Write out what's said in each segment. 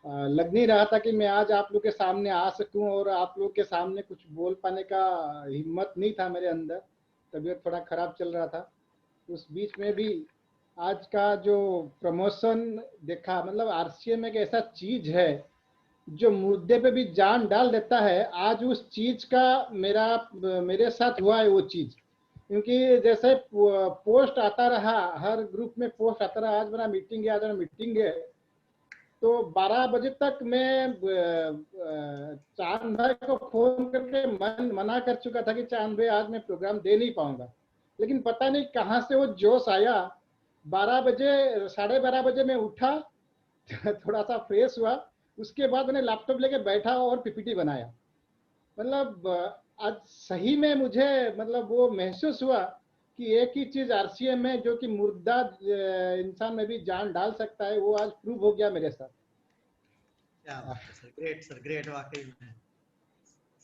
लग नहीं रहा था कि मैं आज आप लोग के सामने आ सकूं और आप लोग के सामने कुछ बोल पाने का हिम्मत नहीं था मेरे अंदर। तबीयत थोड़ा खराब चल रहा था। उस बीच में भी आज का जो प्रमोशन देखा, मतलब आरसीएम एक ऐसा चीज है जो मुद्दे पे भी जान डाल देता है। आज उस चीज का मेरे साथ हुआ है वो चीज। क्योंकि जैसे पोस्ट आता रहा, हर ग्रुप में पोस्ट आता रहा, आज मेरा मीटिंग है, आज मेरा मीटिंग है। तो 12 बजे तक मैं चांद भाई को फोन करके मना कर चुका था कि चांद भाई आज मैं प्रोग्राम दे नहीं पाऊंगा। लेकिन पता नहीं कहाँ से वो जोश आया। 12 बजे, 12:30 बजे मैं उठा, थोड़ा सा फ्रेश हुआ। उसके बाद मैंने लैपटॉप लेके बैठा और पीपीटी बनाया। मतलब आज सही में मुझे मतलब वो महसूस हुआ कि एक ही चीज आरसीएम है जो कि मुर्दा इंसान में भी जान डाल सकता है, वो आज प्रूव हो गया मेरे साथ। क्या बात है सर, ग्रेट सर, ग्रेट। वाकई में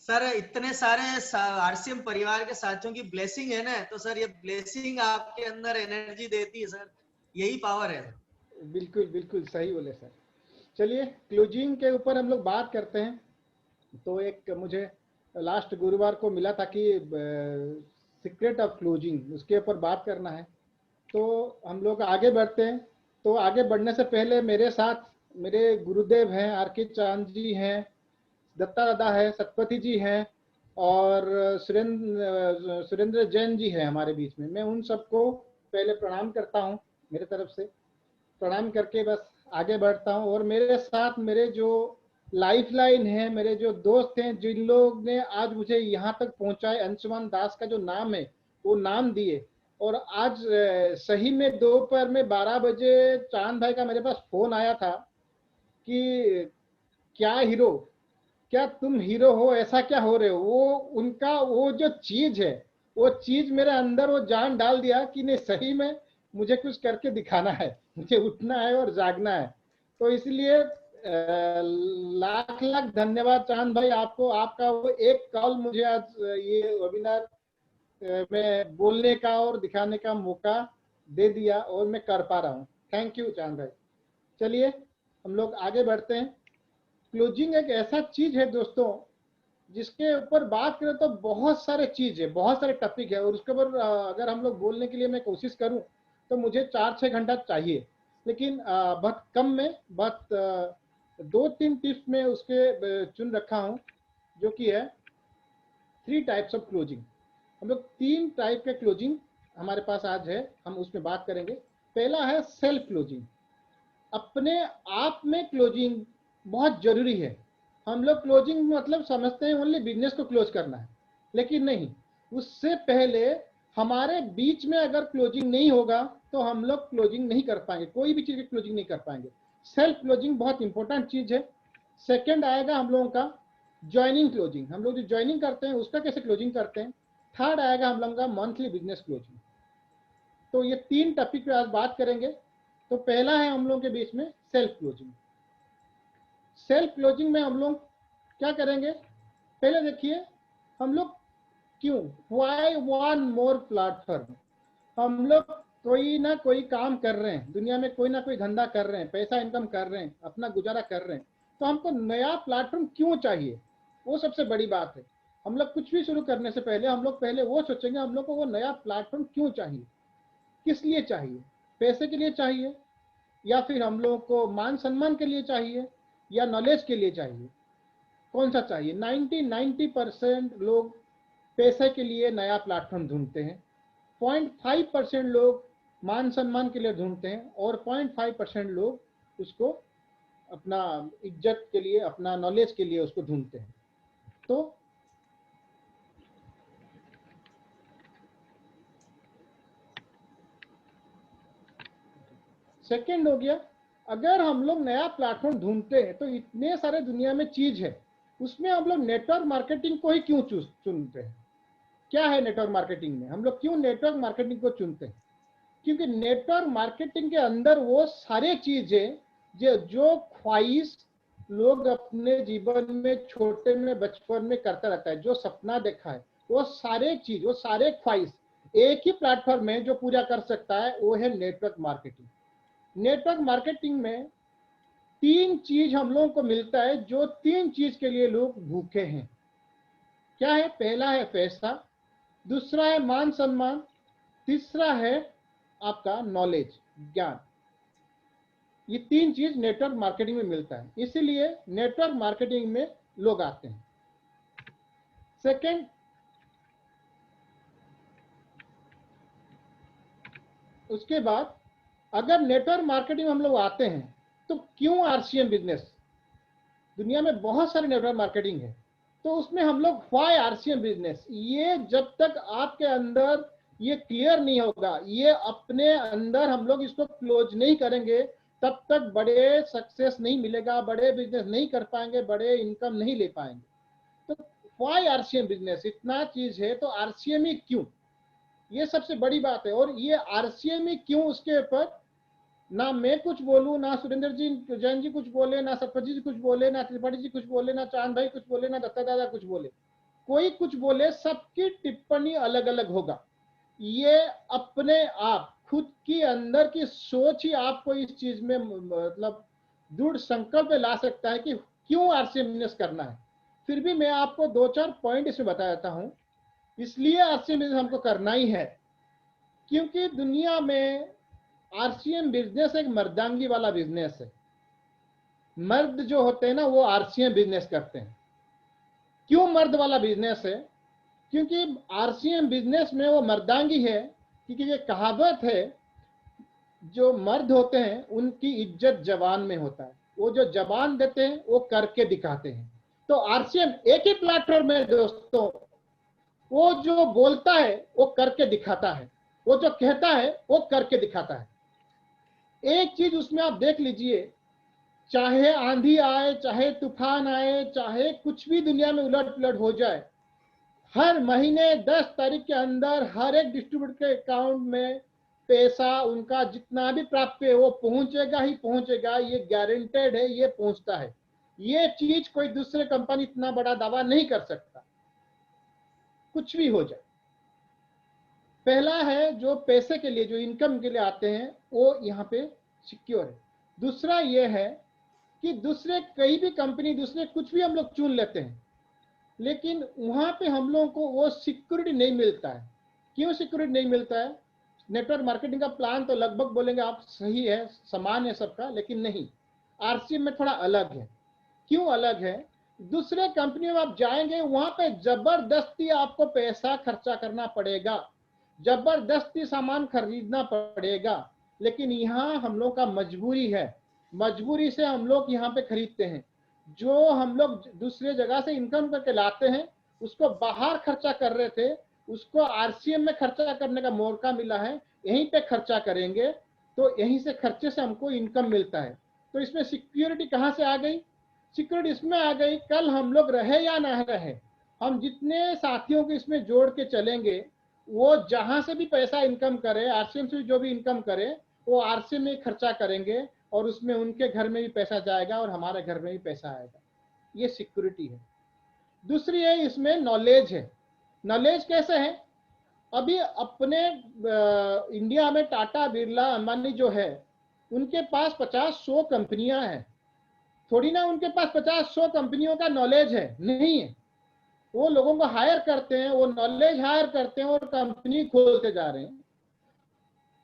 सर इतने सारे आरसीएम परिवार के साथियों की ब्लेसिंग है ना, तो सर ये ब्लेसिंग आपके अंदर एनर्जी देती है सर, यही पावर है। बिल्कुल बिल्कुल सही बोले सर। चलिए क्लोजिंग के ऊपर हम लोग बात करते हैं। तो एक मुझे लास्ट गुरुवार को मिला था कि सीक्रेट ऑफ क्लोजिंग, उसके ऊपर बात करना है। तो हम लोग आगे बढ़ते हैं। तो आगे बढ़ने से पहले मेरे साथ मेरे गुरुदेव हैं, आर के चांद जी हैं, दत्ता दादा है, सतपति जी हैं और सुरेंद्र जैन जी हैं हमारे बीच में। मैं उन सबको पहले प्रणाम करता हूँ, मेरे तरफ से प्रणाम करके बस आगे बढ़ता हूँ। और मेरे साथ मेरे जो लाइफ लाइन है, मेरे जो दोस्त हैं, जिन लोग ने आज मुझे यहाँ तक पहुँचाए, अंशुमान दास का जो नाम है वो नाम दिए। और आज सही में दोपहर में 12 बजे चांद भाई का मेरे पास फोन आया था कि क्या हीरो, क्या तुम हीरो हो, ऐसा क्या हो रहे हो। वो उनका वो जो चीज है, वो चीज मेरे अंदर वो जान डाल दिया कि नहीं सही में मुझे कुछ करके दिखाना है, मुझे उठना है और जागना है। तो इसलिए लाख लाख धन्यवाद चांद भाई आपको। आपका वो एक कॉल मुझे आज ये वेबिनार में बोलने का और दिखाने का मौका दे दिया और मैं कर पा रहा हूँ। थैंक यू चांद भाई। चलिए हम लोग आगे बढ़ते हैं। क्लोजिंग एक ऐसा चीज है दोस्तों जिसके ऊपर बात करें तो बहुत सारे चीज है, बहुत सारे टॉपिक है। और उसके ऊपर अगर हम लोग बोलने के लिए मैं कोशिश करूं तो मुझे 4-6 घंटा चाहिए। लेकिन बहुत कम में, बहुत 2-3 टिप्स में उसके चुन रखा हूं, जो कि है 3 टाइप्स ऑफ क्लोजिंग। हम लोग 3 टाइप के क्लोजिंग हमारे पास आज है, हम उसमें बात करेंगे। पहला है सेल्फ क्लोजिंग। अपने आप में क्लोजिंग बहुत जरूरी है। हम लोग क्लोजिंग मतलब समझते हैं ओनली बिजनेस को क्लोज करना है, लेकिन नहीं। उससे पहले हमारे बीच में अगर क्लोजिंग नहीं होगा तो हम लोग क्लोजिंग नहीं कर पाएंगे, कोई भी चीज की क्लोजिंग नहीं कर पाएंगे। सेल्फ क्लोजिंग बहुत इंपॉर्टेंट चीज है। सेकंड आएगा हम लोगों का ज्वाइनिंग क्लोजिंग, हम लोग जो ज्वाइनिंग करते हैं उसका कैसे क्लोजिंग करते हैं। थर्ड आएगा हम लोगों का मंथली बिजनेस क्लोजिंग। तो ये 3 टॉपिक पे आज बात करेंगे। तो पहला है हम लोगों के बीच में सेल्फ क्लोजिंग। सेल्फ क्लोजिंग में हम लोग क्या करेंगे, पहले देखिए हम लोग क्यों, व्हाई वन मोर प्लेटफॉर्म। हम लोग कोई ना कोई काम कर रहे हैं दुनिया में, कोई ना कोई धंधा कर रहे हैं, पैसा इनकम कर रहे हैं, अपना गुजारा कर रहे हैं। तो हमको नया प्लेटफॉर्म क्यों चाहिए, वो सबसे बड़ी बात है। हम लोग कुछ भी शुरू करने से पहले हम लोग पहले वो सोचेंगे हम लोग को वो नया प्लेटफॉर्म क्यों चाहिए, किस लिए चाहिए। पैसे के लिए चाहिए, या फिर हम लोग को मान सम्मान के लिए चाहिए, या नॉलेज के लिए चाहिए, कौन सा चाहिए। 90% लोग पैसे के लिए नया प्लेटफॉर्म ढूंढते हैं, 0.5% लोग मान सम्मान के लिए ढूंढते हैं, और 0.5% लोग उसको अपना इज्जत के लिए, अपना नॉलेज के लिए उसको ढूंढते हैं। तो सेकंड हो गया, अगर हम लोग नया प्लेटफॉर्म ढूंढते हैं तो इतने सारे दुनिया में चीज है, उसमें हम लोग नेटवर्क मार्केटिंग को ही क्यों चुनते हैं। क्या है नेटवर्क मार्केटिंग में, हम लोग क्यों नेटवर्क मार्केटिंग को चुनते हैं। क्योंकि नेटवर्क मार्केटिंग के अंदर वो सारे चीजें जो ख्वाहिश लोग अपने जीवन में छोटे में बचपन में करता रहता है, जो सपना देखा है, वो सारे चीज, वो सारे ख्वाहिश एक ही प्लेटफॉर्म में जो पूरा कर सकता है, वो है नेटवर्क मार्केटिंग। नेटवर्क मार्केटिंग में 3 चीज हम लोगों को मिलता है, जो 3 चीज के लिए लोग भूखे हैं। क्या है? पहला है पैसा, दूसरा है मान सम्मान, तीसरा है आपका नॉलेज, ज्ञान। ये 3 चीज नेटवर्क मार्केटिंग में मिलता है, इसीलिए नेटवर्क मार्केटिंग में लोग आते हैं। सेकंड, उसके बाद अगर नेटवर्क मार्केटिंग में हम लोग आते हैं तो क्यों आरसीएम बिजनेस? दुनिया में बहुत सारे नेटवर्क मार्केटिंग है, तो उसमें हम लोग व्हाई आरसीएम बिजनेस? ये जब तक आपके अंदर ये क्लियर नहीं होगा, ये अपने अंदर हम लोग इसको क्लोज नहीं करेंगे, तब तक बड़े सक्सेस नहीं मिलेगा, बड़े बिजनेस नहीं कर पाएंगे, बड़े इनकम नहीं ले पाएंगे। तो व्हाई आरसीएम बिजनेस? इतना चीज है तो आरसीएम ही क्यों? ये सबसे बड़ी बात है। और ये आरसीएम ही क्यों, उसके ऊपर ना मैं कुछ बोलूं, ना सुरेंद्र जी जैन जी कुछ बोले, ना सतपथी जी कुछ बोले, ना त्रिपाठी जी कुछ बोले, ना चांद भाई कुछ बोले, ना दत्ता दादा कुछ बोले, कोई कुछ बोले, सबकी टिप्पणी अलग अलग होगा। ये अपने आप खुद की अंदर की सोच ही आपको इस चीज में मतलब दृढ़ संकल्प ला सकता है कि क्यों आरसीएम बिजनेस करना है। फिर भी मैं आपको 2-4 पॉइंट इसमें बता देता हूं। इसलिए आरसीएम बिजनेस हमको करना ही है क्योंकि दुनिया में आरसीएम बिजनेस एक मर्दांगी वाला बिजनेस है। मर्द जो होते हैं ना, वो आरसीएम बिजनेस करते हैं। क्यों मर्द वाला बिजनेस है? क्योंकि आरसीएम बिजनेस में वो मर्दांगी है, क्योंकि ये कहावत है, जो मर्द होते हैं उनकी इज्जत जवान में होता है। वो जो जवान देते हैं वो करके दिखाते हैं। तो आरसीएम एक ही प्लेटफॉर्म में दोस्तों, वो जो बोलता है वो करके दिखाता है, वो जो कहता है वो करके दिखाता है। एक चीज उसमें आप देख लीजिए, चाहे आंधी आए, चाहे तूफान आए, चाहे कुछ भी दुनिया में उलट पुलट हो जाए, हर महीने 10 तारीख के अंदर हर एक डिस्ट्रीब्यूटर के अकाउंट में पैसा उनका जितना भी प्राप्त है वो पहुंचेगा ही पहुंचेगा। ये गारंटेड है, ये पहुंचता है। ये चीज कोई दूसरे कंपनी इतना बड़ा दावा नहीं कर सकता, कुछ भी हो जाए। पहला है जो पैसे के लिए, जो इनकम के लिए आते हैं, वो यहाँ पे सिक्योर है। दूसरा ये है कि दूसरे कई भी कंपनी, दूसरे कुछ भी हम लोग चुन लेते हैं, लेकिन वहां पे हम लोगों को वो सिक्योरिटी नहीं मिलता है। क्यों सिक्योरिटी नहीं मिलता है? नेटवर्क मार्केटिंग का प्लान तो लगभग बोलेंगे आप सही है, समान है सबका, लेकिन नहीं, आरसीएम में थोड़ा अलग है। क्यों अलग है? दूसरे कंपनी में आप जाएंगे, वहां पे जबरदस्ती आपको पैसा खर्चा करना पड़ेगा, जबरदस्ती सामान खरीदना पड़ेगा। लेकिन यहाँ हम लोग का मजबूरी है, मजबूरी से हम लोग यहाँ पे खरीदते हैं। जो हम लोग दूसरे जगह से इनकम करके लाते हैं, उसको बाहर खर्चा कर रहे थे, उसको आरसीएम में खर्चा करने का मौका मिला है, यहीं पे खर्चा करेंगे तो यहीं से खर्चे से हमको इनकम मिलता है। तो इसमें सिक्योरिटी कहाँ से आ गई? सिक्योरिटी इसमें आ गई, कल हम लोग रहे या ना रहे, हम जितने साथियों को इसमें जोड़ के चलेंगे, वो जहां से भी पैसा इनकम करे, आरसीएम से जो भी इनकम करे, वो आरसीएम में खर्चा करेंगे और उसमें उनके घर में भी पैसा जाएगा और हमारे घर में भी पैसा आएगा। ये सिक्योरिटी है। दूसरी है इसमें नॉलेज है। नॉलेज कैसे है? अभी अपने इंडिया में टाटा, बिरला, अंबानी जो है, उनके पास 50-100 कंपनियां हैं। थोड़ी ना उनके पास 50-100 कंपनियों का नॉलेज है, नहीं है। वो लोगों को हायर करते हैं, वो नॉलेज हायर करते हैं और कंपनी खोलते जा रहे हैं,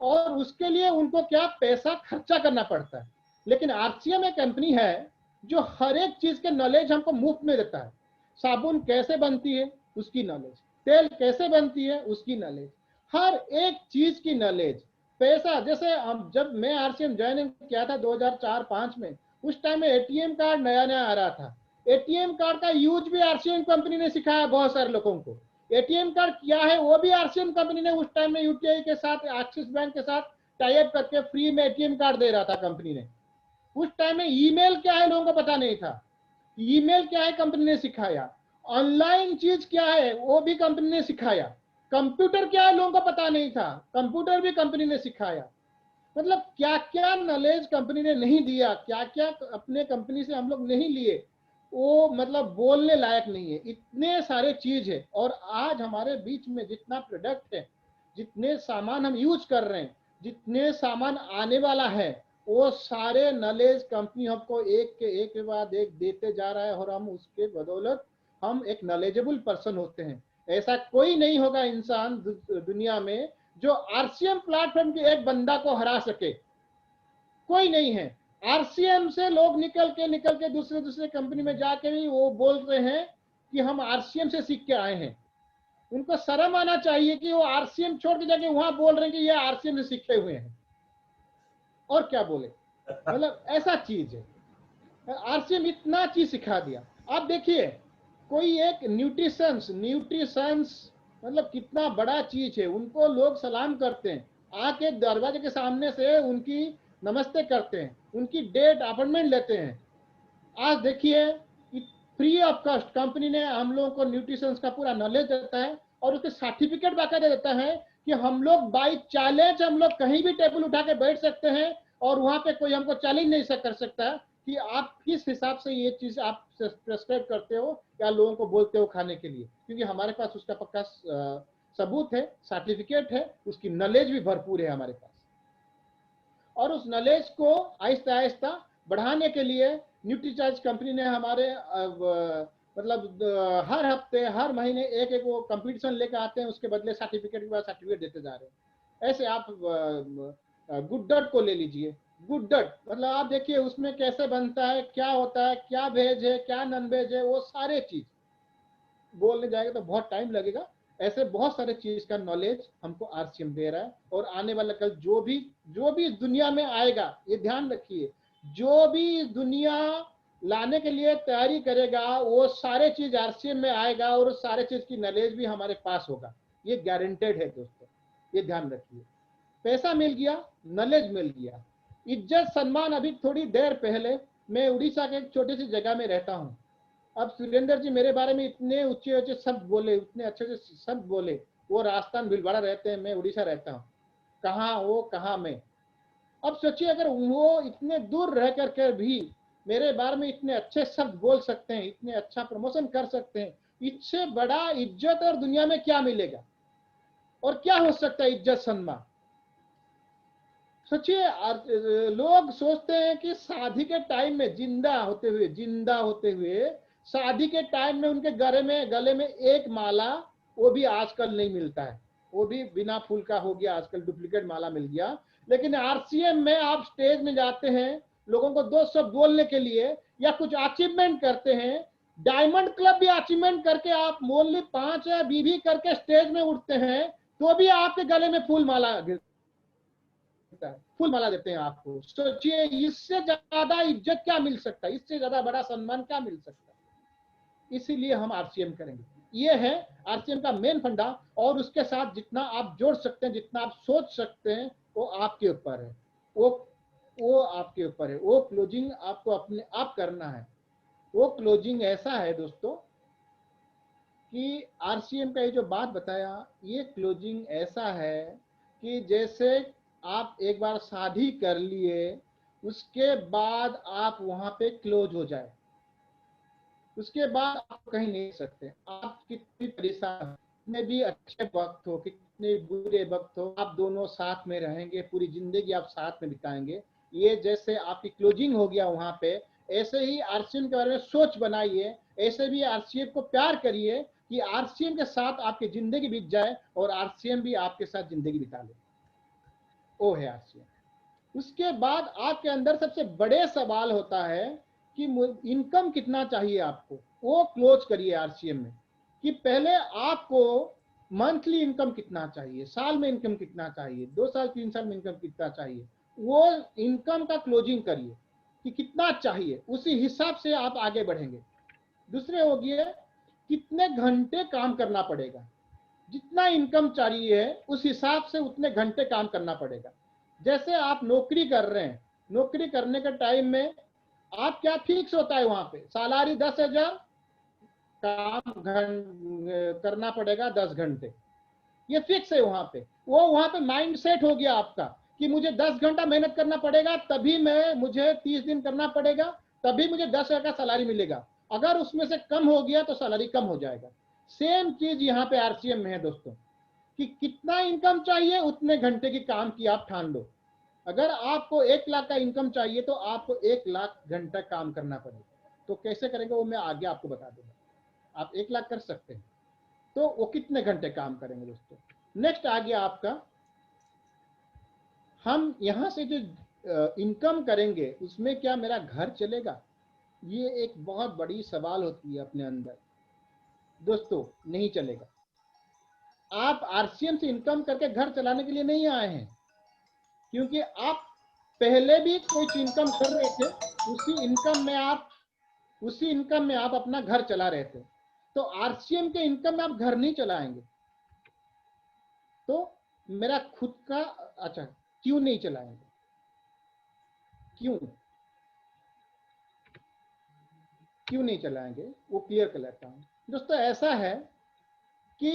और उसके लिए उनको क्या पैसा खर्चा करना पड़ता है। लेकिन आरसीएम एक कंपनी है जो हर एक चीज के नॉलेज हमको मुफ्त में देता है। साबुन कैसे बनती है उसकी नॉलेज, तेल कैसे बनती है उसकी नॉलेज, हर एक चीज की नॉलेज। पैसा जैसे जब मैं आरसीएम ज्वाइन किया था 2004-5 में, उस टाइम में एटीएम कार्ड नया नया आ रहा था। एटीएम कार्ड का यूज भी आरसीएम कंपनी ने सिखाया बहुत सारे लोगों को। एटीएम कार्ड क्या है वो भी आरसीएम कंपनी ने उस टाइम में यूटीआई के साथ, एक्सिस बैंक के साथ टाई अप करके फ्री में एटीएम कार्ड दे रहा था कंपनी ने। उस टाइम में ईमेल क्या है लोगों को पता नहीं था, ईमेल क्या है कंपनी ने सिखाया। ऑनलाइन चीज क्या है वो भी कंपनी ने सिखाया। कंप्यूटर क्या है लोगों को पता नहीं था, कंप्यूटर भी कंपनी ने सिखाया। मतलब क्या क्या नॉलेज कंपनी ने नहीं दिया, क्या क्या अपने कंपनी से हम लोग नहीं लिए, वो मतलब बोलने लायक नहीं है। इतने सारे चीज है। और आज हमारे बीच में जितना प्रोडक्ट है, जितने सामान हम यूज कर रहे हैं, जितने सामान आने वाला है, वो सारे नॉलेज कंपनी हमको एक के एक के बाद एक देते जा रहा है और हम उसके बदौलत हम एक नॉलेजेबल पर्सन होते हैं। ऐसा कोई नहीं होगा इंसान दुनिया में जो आरसीएम प्लेटफॉर्म के एक बंदा को हरा सके, कोई नहीं है। आरसीएम से लोग निकल के दूसरे दूसरे कंपनी में जाके भी वो बोल रहे हैं कि हम आरसीएम से सीख के आए हैं। उनको शर्म आना चाहिए कि वो आरसीएम छोड़ के जाके वहां बोल रहे हैं कि ये आरसीएम से सीखे हुए हैं। और क्या बोले, मतलब ऐसा चीज है। आरसीएम इतना चीज सिखा दिया। आप देखिए कोई एक न्यूट्रिशंस मतलब कितना बड़ा चीज है, उनको लोग सलाम करते हैं, आके दरवाजे के सामने से उनकी नमस्ते करते हैं, उनकी डेट अपॉइंटमेंट लेते हैं। आज देखिए फ्री ऑफ कॉस्ट कंपनी ने हम लोगों को न्यूट्रिशंस का पूरा नॉलेज देता है और उसके सर्टिफिकेट बाकायदा देता है कि हम लोग बाई चैलेंज हम लोग कहीं भी टेबल उठा के बैठ सकते हैं और वहां पे कोई हमको चैलेंज नहीं कर सकता कि आप किस हिसाब से ये चीज आप प्रेस्क्राइब करते हो या लोगों को बोलते हो खाने के लिए, क्योंकि हमारे पास उसका पक्का सबूत है, सर्टिफिकेट है, उसकी नॉलेज भी भरपूर है हमारे पास। और उस नॉलेज को आहिस्ता आहिस्ता बढ़ाने के लिए न्यूट्रीचार्ज कंपनी ने हमारे मतलब हर हफ्ते हर महीने एक एक वो कंपटीशन लेकर आते हैं, उसके बदले सर्टिफिकेट के बाद सर्टिफिकेट देते जा रहे हैं। ऐसे आप गुड डट को ले लीजिए। गुड डट मतलब आप देखिए उसमें कैसे बनता है, क्या होता है, क्या वेज है, क्या नॉन वेज है, वो सारे चीज बोलने जाएगा तो बहुत टाइम लगेगा। ऐसे बहुत सारे चीज का नॉलेज हमको आरसीएम दे रहा है। और आने वाला कल जो भी इस दुनिया में आएगा, ये ध्यान रखिए, जो भी इस दुनिया लाने के लिए तैयारी करेगा वो सारे चीज आरसीएम में आएगा और उस सारे चीज की नॉलेज भी हमारे पास होगा, ये गारंटेड है दोस्तों, ये ध्यान रखिए। पैसा मिल गया, नॉलेज मिल गया, इज्जत सम्मान। अभी थोड़ी देर पहले मैं उड़ीसा के एक छोटी सी जगह में रहता हूँ। अब सुरेंद्र जी मेरे बारे में इतने ऊंचे ऊंचे शब्द बोले, इतने अच्छे अच्छे शब्द बोले। वो राजस्थान भीलवाड़ा रहते हैं, मैं उड़ीसा रहता हूँ, कहाँ वो कहाँ मैं। अब सोचिए अगर वो इतने दूर रह करके भी मेरे बारे में इतने अच्छे शब्द बोल सकते हैं, इतने अच्छा प्रमोशन कर सकते हैं, इससे बड़ा इज्जत और दुनिया में क्या मिलेगा और क्या हो सकता है इज्जत सम्मान। सोचिए लोग सोचते हैं कि शादी के टाइम में जिंदा होते हुए शादी के टाइम में उनके गले में एक माला, वो भी आजकल नहीं मिलता है, वो भी बिना फूल का हो गया, आजकल डुप्लीकेट माला मिल गया। लेकिन आरसीएम में आप स्टेज में जाते हैं, लोगों को दो शब्द बोलने के लिए या कुछ अचीवमेंट करते हैं, डायमंड क्लब भी अचीवमेंट करके आप मोनली 5 या 20 करके स्टेज में उठते हैं, तो भी आपके गले में फूल माला देते हैं आपको। सोचिए इससे ज्यादा इज्जत क्या मिल सकता है, इससे ज्यादा बड़ा सम्मान क्या मिल सकता है। इसीलिए हम आरसीएम करेंगे, ये है आरसीएम का मेन फंडा। और उसके साथ जितना आप जोड़ सकते हैं, जितना आप सोच सकते हैं, वो आपके ऊपर है, वो आपके ऊपर है। वो क्लोजिंग आपको अपने आप करना है। वो क्लोजिंग ऐसा है दोस्तों कि आरसीएम का ये जो बात बताया, ये क्लोजिंग ऐसा है कि जैसे आप एक बार शादी कर लिए, उसके बाद आप वहां पे क्लोज हो जाए, उसके बाद आप कहीं नहीं सकते। आप कितनी परेशान, कितने भी अच्छे वक्त हो, कितने बुरे वक्त हो, आप दोनों साथ में रहेंगे, पूरी जिंदगी आप साथ में बिताएंगे। ये जैसे आपकी क्लोजिंग हो गया वहां पे, ऐसे ही आरसीएम के बारे में सोच बनाइए, ऐसे भी आरसीएम को प्यार करिए कि आरसीएम के साथ आपकी जिंदगी बीत जाए और आरसीएम भी आपके साथ जिंदगी बिता ले। वो है आरसीएम। उसके बाद आपके अंदर सबसे बड़े सवाल होता है कि इनकम कितना चाहिए आपको, वो क्लोज करिए आरसीएम में कि पहले आपको मंथली इनकम कितना चाहिए, साल में इनकम कितना चाहिए, 2 साल 3 साल में इनकम कितना चाहिए, वो इनकम का क्लोजिंग करिए कि कितना चाहिए, उसी हिसाब से आप आगे बढ़ेंगे। दूसरे हो गए कितने घंटे काम करना पड़ेगा, जितना इनकम चाहिए उस हिसाब से उतने घंटे काम करना पड़ेगा। जैसे आप नौकरी कर रहे हैं, नौकरी करने के टाइम में आप क्या फिक्स होता है वहां पे, सैलरी 10,000, काम करना पड़ेगा 10 घंटे, ये फिक्स है वहां पे। वो वहां पे माइंड सेट हो गया आपका कि मुझे 10 घंटा मेहनत करना पड़ेगा, तभी मुझे 30 दिन करना पड़ेगा, तभी मुझे 10,000 का सैलरी मिलेगा। अगर उसमें से कम हो गया तो सैलरी कम हो जाएगा। सेम चीज यहाँ पे आरसीएम में है दोस्तों कि कितना इनकम चाहिए, उतने घंटे की काम की आप ठान लो। अगर आपको 1 लाख का इनकम चाहिए तो आपको 1 लाख घंटा काम करना पड़ेगा। तो कैसे करेंगे वो मैं आगे आपको बता दूंगा। आप 1 लाख कर सकते हैं तो वो कितने घंटे काम करेंगे दोस्तों। नेक्स्ट आ गया आपका, हम यहां से जो इनकम करेंगे उसमें क्या मेरा घर चलेगा, ये एक बहुत बड़ी सवाल होती है अपने अंदर। दोस्तों नहीं चलेगा। आप आरसीएम से इनकम करके घर चलाने के लिए नहीं आए हैं, क्योंकि आप पहले भी कुछ इनकम कर रहे थे, उसी इनकम में आप अपना घर चला रहे थे। तो आरसीएम के इनकम में आप घर नहीं चलाएंगे। तो मेरा खुद का, अच्छा क्यों नहीं चलाएंगे, क्यों नहीं चलाएंगे वो क्लियर कर लेता हूं। दोस्तों ऐसा है कि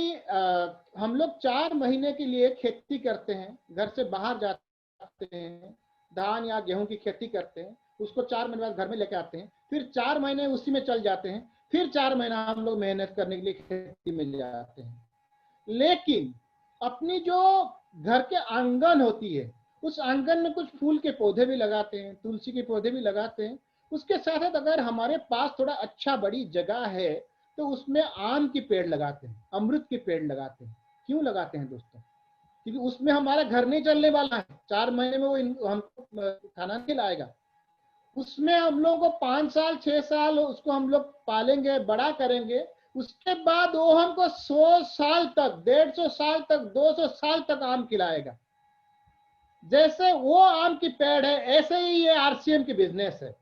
हम लोग 4 महीने के लिए खेती करते हैं, घर से बाहर जाते हैं, धान या गेहूं की खेती करते हैं, उसको 4 महीने बाद घर में लेके आते हैं, फिर 4 महीने उसी में चल जाते हैं, फिर 4 महीना हम लोग मेहनत करने के लिए खेती में जाते हैं। लेकिन अपनी जो घर के आंगन होती है, उस आंगन में कुछ फूल के पौधे भी लगाते हैं, तुलसी के पौधे भी लगाते हैं। उसके साथ साथ अगर हमारे पास थोड़ा अच्छा बड़ी जगह है तो उसमें आम की पेड़ लगाते हैं, अमरूद के पेड़ लगाते हैं। क्यों लगाते हैं दोस्तों, क्योंकि उसमें हमारा घर नहीं चलने वाला है, 4 महीने में वो हमको खाना नहीं लाएगा। उसमें हम लोगों को 5 साल 6 साल उसको हम लोग पालेंगे, बड़ा करेंगे, उसके बाद वो हमको 100 साल तक, 150 साल तक, 200 साल तक आम खिलाएगा। जैसे वो आम की पेड़ है, ऐसे ही ये आरसीएम की बिजनेस है।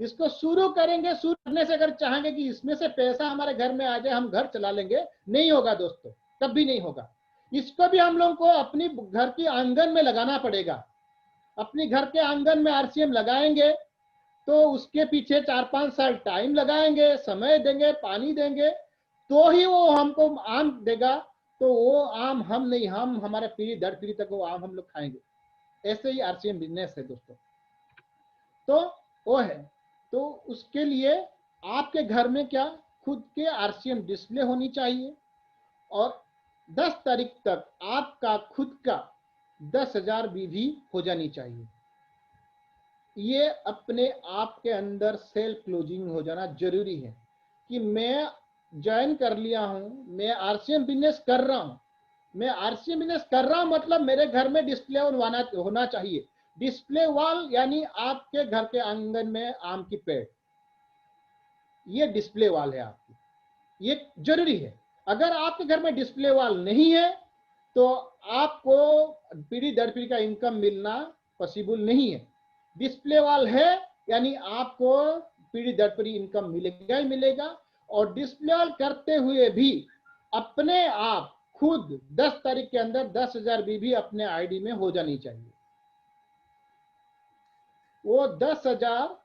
इसको शुरू करेंगे, शुरू करने से अगर चाहेंगे कि इसमें से पैसा हमारे घर में आ जाए, हम घर चला लेंगे, नहीं होगा दोस्तों, कभी नहीं होगा। इसको भी हम लोगों को अपनी घर की आंगन में लगाना पड़ेगा। अपनी घर के आंगन में आरसीएम लगाएंगे तो उसके पीछे 4-5 साल टाइम लगाएंगे, समय देंगे, पानी देंगे, तो ही वो हमको आम देगा। तो वो आम हम नहीं, हम हमारे पीढ़ी दर पीढ़ी तक वो आम हम लोग खाएंगे। ऐसे ही आरसीएम बिजनेस है दोस्तों। तो वो है, तो उसके लिए आपके घर में क्या खुद के आरसीएम डिस्प्ले होनी चाहिए, और 10 तारीख तक आपका खुद का 10,000 बीवी हो जानी चाहिए। ये अपने आप के अंदर सेल्फ क्लोजिंग हो जाना जरूरी है कि मैं ज्वाइन कर लिया हूं, मैं आरसीएम बिजनेस कर रहा हूं, मैं आरसीएम बिजनेस कर रहा हूं, मतलब मेरे घर में डिस्प्ले होना चाहिए। डिस्प्ले वॉल यानी आपके घर के आंगन में आम की पेड़, ये डिस्प्ले वॉल है आपकी, ये जरूरी है। अगर आपके घर में डिस्प्ले वॉल नहीं है तो आपको पीढ़ी दर पीढ़ी का इनकम मिलना पॉसिबल नहीं है। डिस्प्ले वॉल है यानी आपको पीढ़ी दर पीढ़ी इनकम मिलेगा ही मिलेगा। और डिस्प्ले वॉल करते हुए भी अपने आप खुद 10 तारीख के अंदर 10,000 बीवी अपने आईडी में हो जानी चाहिए। वो 10,000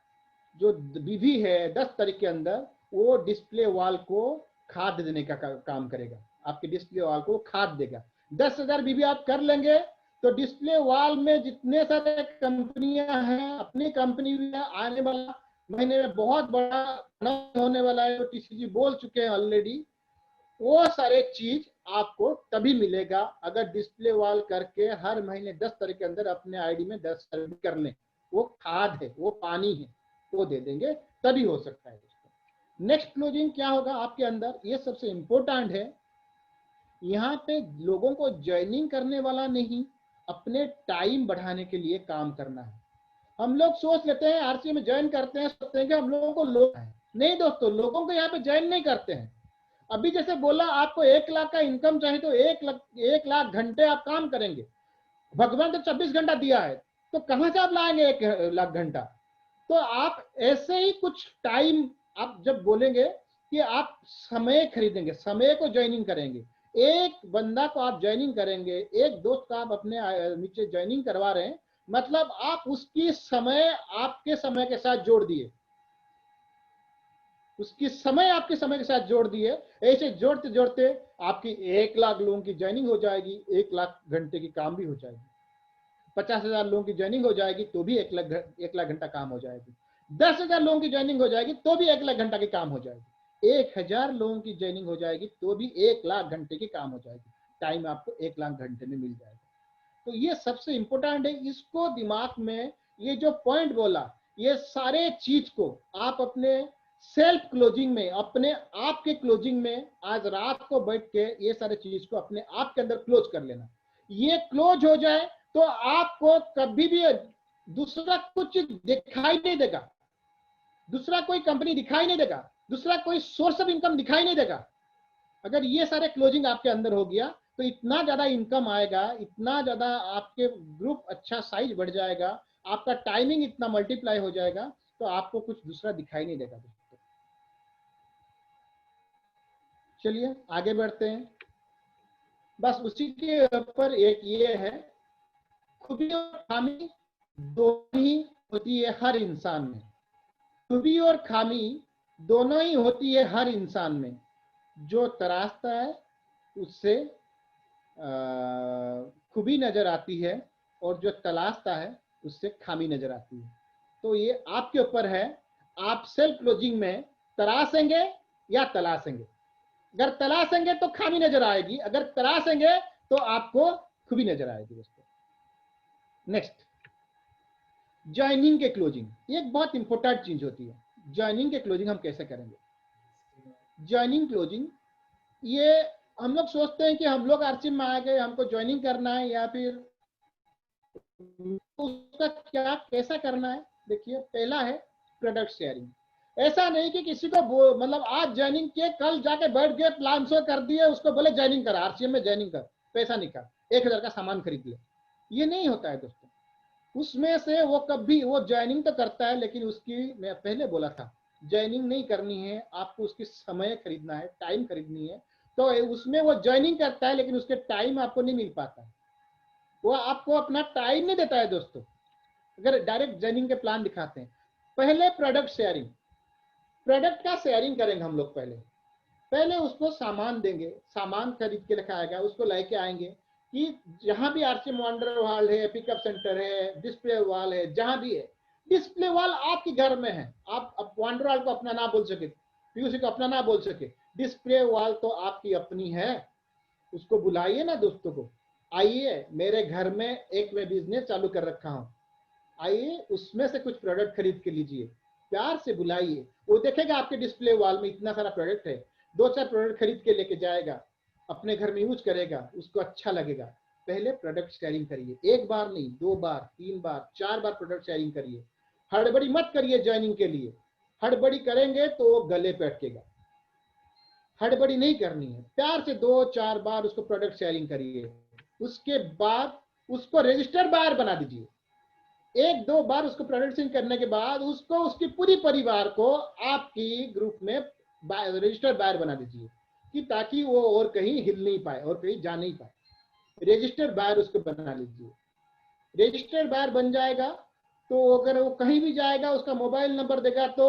जो बीवी है 10 तारीख के अंदर, वो डिस्प्ले वॉल को खाद देने का काम करेगा, आपके डिस्प्ले वॉल को खाद देगा। 10,000 बीवी आप कर लेंगे तो डिस्प्ले वॉल में जितने सारे कंपनियां हैं, अपनी कंपनी भी है, आने वाला महीने में बहुत बड़ा होने वाला है, टीसीजी बोल चुके हैं ऑलरेडी। वो सारे चीज आपको तभी मिलेगा अगर डिस्प्ले वॉल करके हर महीने 10 तारीख के अंदर अपने आईडी में 10 सर्वे कर लें। वो खाद है, वो पानी है, वो दे देंगे तभी हो सकता है। नेक्स्ट क्लोजिंग क्या होगा आपके अंदर, ये सबसे इंपॉर्टेंट है। यहाँ पे लोगों को ज्वाइनिंग करने वाला नहीं, अपने टाइम बढ़ाने के लिए काम करना है। हम लोग सोच लेते हैं आरसी में ज्वाइन करते हैं, सोचते हैं कि हम लोगों को लोग है। नहीं दोस्तों, लोगों को यहाँ पे ज्वाइन नहीं करते हैं। अभी जैसे बोला आपको 1 लाख का इनकम चाहिए तो 1 लाख घंटे आप काम करेंगे। भगवान तो 24 घंटा दिया है, तो कहां से आप लाएंगे 1 लाख घंटा। तो आप ऐसे ही कुछ टाइम आप जब बोलेंगे कि आप समय खरीदेंगे, समय को ज्वाइनिंग करेंगे, एक बंदा को आप ज्वाइनिंग करेंगे, एक दोस्त का आप अपने नीचे ज्वाइनिंग करवा रहे हैं, मतलब आप उसकी समय आपके समय के साथ जोड़ दिए, उसकी समय आपके समय के साथ जोड़ दिए। ऐसे जोड़ते जोड़ते आपकी 1 लाख लोगों की ज्वाइनिंग हो जाएगी, 1 लाख घंटे की काम भी हो जाएगी। 50,000 लोगों की ज्वाइनिंग हो जाएगी तो भी 1 लाख घंटा काम हो जाएगी। 10,000 लोगों की ज्वाइनिंग हो जाएगी तो भी 1 लाख घंटा की काम हो जाएगी। 1,000 लोगों की ज्वाइनिंग हो जाएगी तो भी 1 लाख घंटे की काम हो जाएगी। टाइम आपको 1 लाख घंटे में मिल जाएगा। तो ये सबसे इंपॉर्टेंट है, इसको दिमाग में, ये जो पॉइंट बोला, ये सारे चीज को आप अपने सेल्फ क्लोजिंग में, अपने आप के क्लोजिंग में आज रात को बैठ के ये सारे चीज को अपने आप के अंदर क्लोज कर लेना। ये क्लोज हो जाए तो आपको कभी भी दूसरा कुछ दिखाई नहीं देगा, दूसरा कोई कंपनी दिखाई नहीं देगा, दूसरा कोई सोर्स ऑफ इनकम दिखाई नहीं देगा। अगर ये सारे क्लोजिंग आपके अंदर हो गया तो इतना ज्यादा इनकम आएगा, इतना ज्यादा आपके ग्रुप अच्छा साइज बढ़ जाएगा, आपका टाइमिंग इतना मल्टीप्लाई हो जाएगा, तो आपको कुछ दूसरा दिखाई नहीं देगा दोस्तों। चलिए आगे बढ़ते हैं। बस उसी के ऊपर एक ये है, खूबी और खामी दोनों ही होती है हर इंसान में, खूबी और खामी दोनों ही होती है हर इंसान में। जो तराशता है उससे खूबी नजर आती है, और जो तलाशता है उससे खामी नजर आती है। तो ये आपके ऊपर है, आप सेल्फ क्लोजिंग में तराशेंगे या तलाशेंगे। अगर तलाशेंगे तो खामी नजर आएगी, अगर तराशेंगे तो आपको खूबी नजर आएगी दोस्तों। नेक्स्ट, ज्वाइनिंग के क्लोजिंग, ये एक बहुत इंपॉर्टेंट चीज होती है। ज्वाइनिंग के क्लोजिंग हम कैसे करेंगे? ज्वाइनिंग क्लोजिंग, ये हम लोग सोचते हैं कि हम लोग आरसीएम में आ गए, हमको ज्वाइनिंग करना है, या फिर उसका क्या कैसा करना है। देखिए, पहला है प्रोडक्ट शेयरिंग। ऐसा नहीं कि किसी को मतलब आज ज्वाइनिंग किए, कल जाके बैठ गए, प्लान शो कर दिए, उसको बोले ज्वाइनिंग कर, आरसीएम में ज्वाइनिंग कर, पैसा निकाल, 1000 का सामान खरीद ले। ये नहीं होता है दोस्तों। उसमें से वो कभी, वो ज्वाइनिंग तो करता है, लेकिन उसकी, मैं पहले बोला था, ज्वाइनिंग नहीं करनी है आपको, उसकी समय खरीदना है, टाइम खरीदनी है। तो उसमें वो ज्वाइनिंग करता है, लेकिन उसके टाइम आपको नहीं मिल पाता है, वो आपको अपना टाइम नहीं देता है दोस्तों, अगर डायरेक्ट ज्वाइनिंग के प्लान दिखाते हैं। पहले प्रोडक्ट शेयरिंग, प्रोडक्ट का शेयरिंग करेंगे हम लोग। पहले उसको सामान देंगे, सामान खरीद के रखा आएगा, उसको लेके आएंगे कि जहां भी आरसीएम वंडर वॉल है, पिकअप सेंटर है, डिस्प्ले वॉल है, जहां भी है, डिस्प्ले वॉल आपके घर में है, आप वंडर वॉल को अपना ना बोल सके, पीयूसी को अपना ना बोल सके, डिस्प्ले वॉल तो आपकी अपनी है। उसको बुलाइए ना दोस्तों को, आइए मेरे घर में एक मैं बिजनेस चालू कर रखा हूं, आइए उसमें से कुछ प्रोडक्ट खरीद के लीजिए, प्यार से बुलाइए। वो देखेगा आपके डिस्प्ले वॉल में इतना सारा प्रोडक्ट है, 2-4 प्रोडक्ट खरीद के लेके जाएगा, अपने घर में यूज करेगा, उसको अच्छा लगेगा। पहले प्रोडक्ट शेयरिंग करिए, एक बार नहीं, 2 बार, 3 बार, 4 बार प्रोडक्ट शेयरिंग करिए। हड़बड़ी मत करिए ज्वाइनिंग के लिए, हड़बड़ी करेंगे तो वो गले पे अटकेगा। हड़बड़ी नहीं करनी है, प्यार से 2-4 बार उसको प्रोडक्ट शेयरिंग करिए। उसके बाद उसको रजिस्टर बायर बना दीजिए। 1-2 बार उसको प्रोडक्शन करने के बाद उसको, उसकी पूरी परिवार को आपकी ग्रुप में रजिस्टर बायर बना दीजिए, कि ताकि वो और कहीं हिल नहीं पाए और कहीं जा नहीं पाए। रजिस्टर बायर उसको बना लीजिए। रजिस्टर बायर बन जाएगा तो अगर वो कहीं भी जाएगा, उसका मोबाइल नंबर देगा तो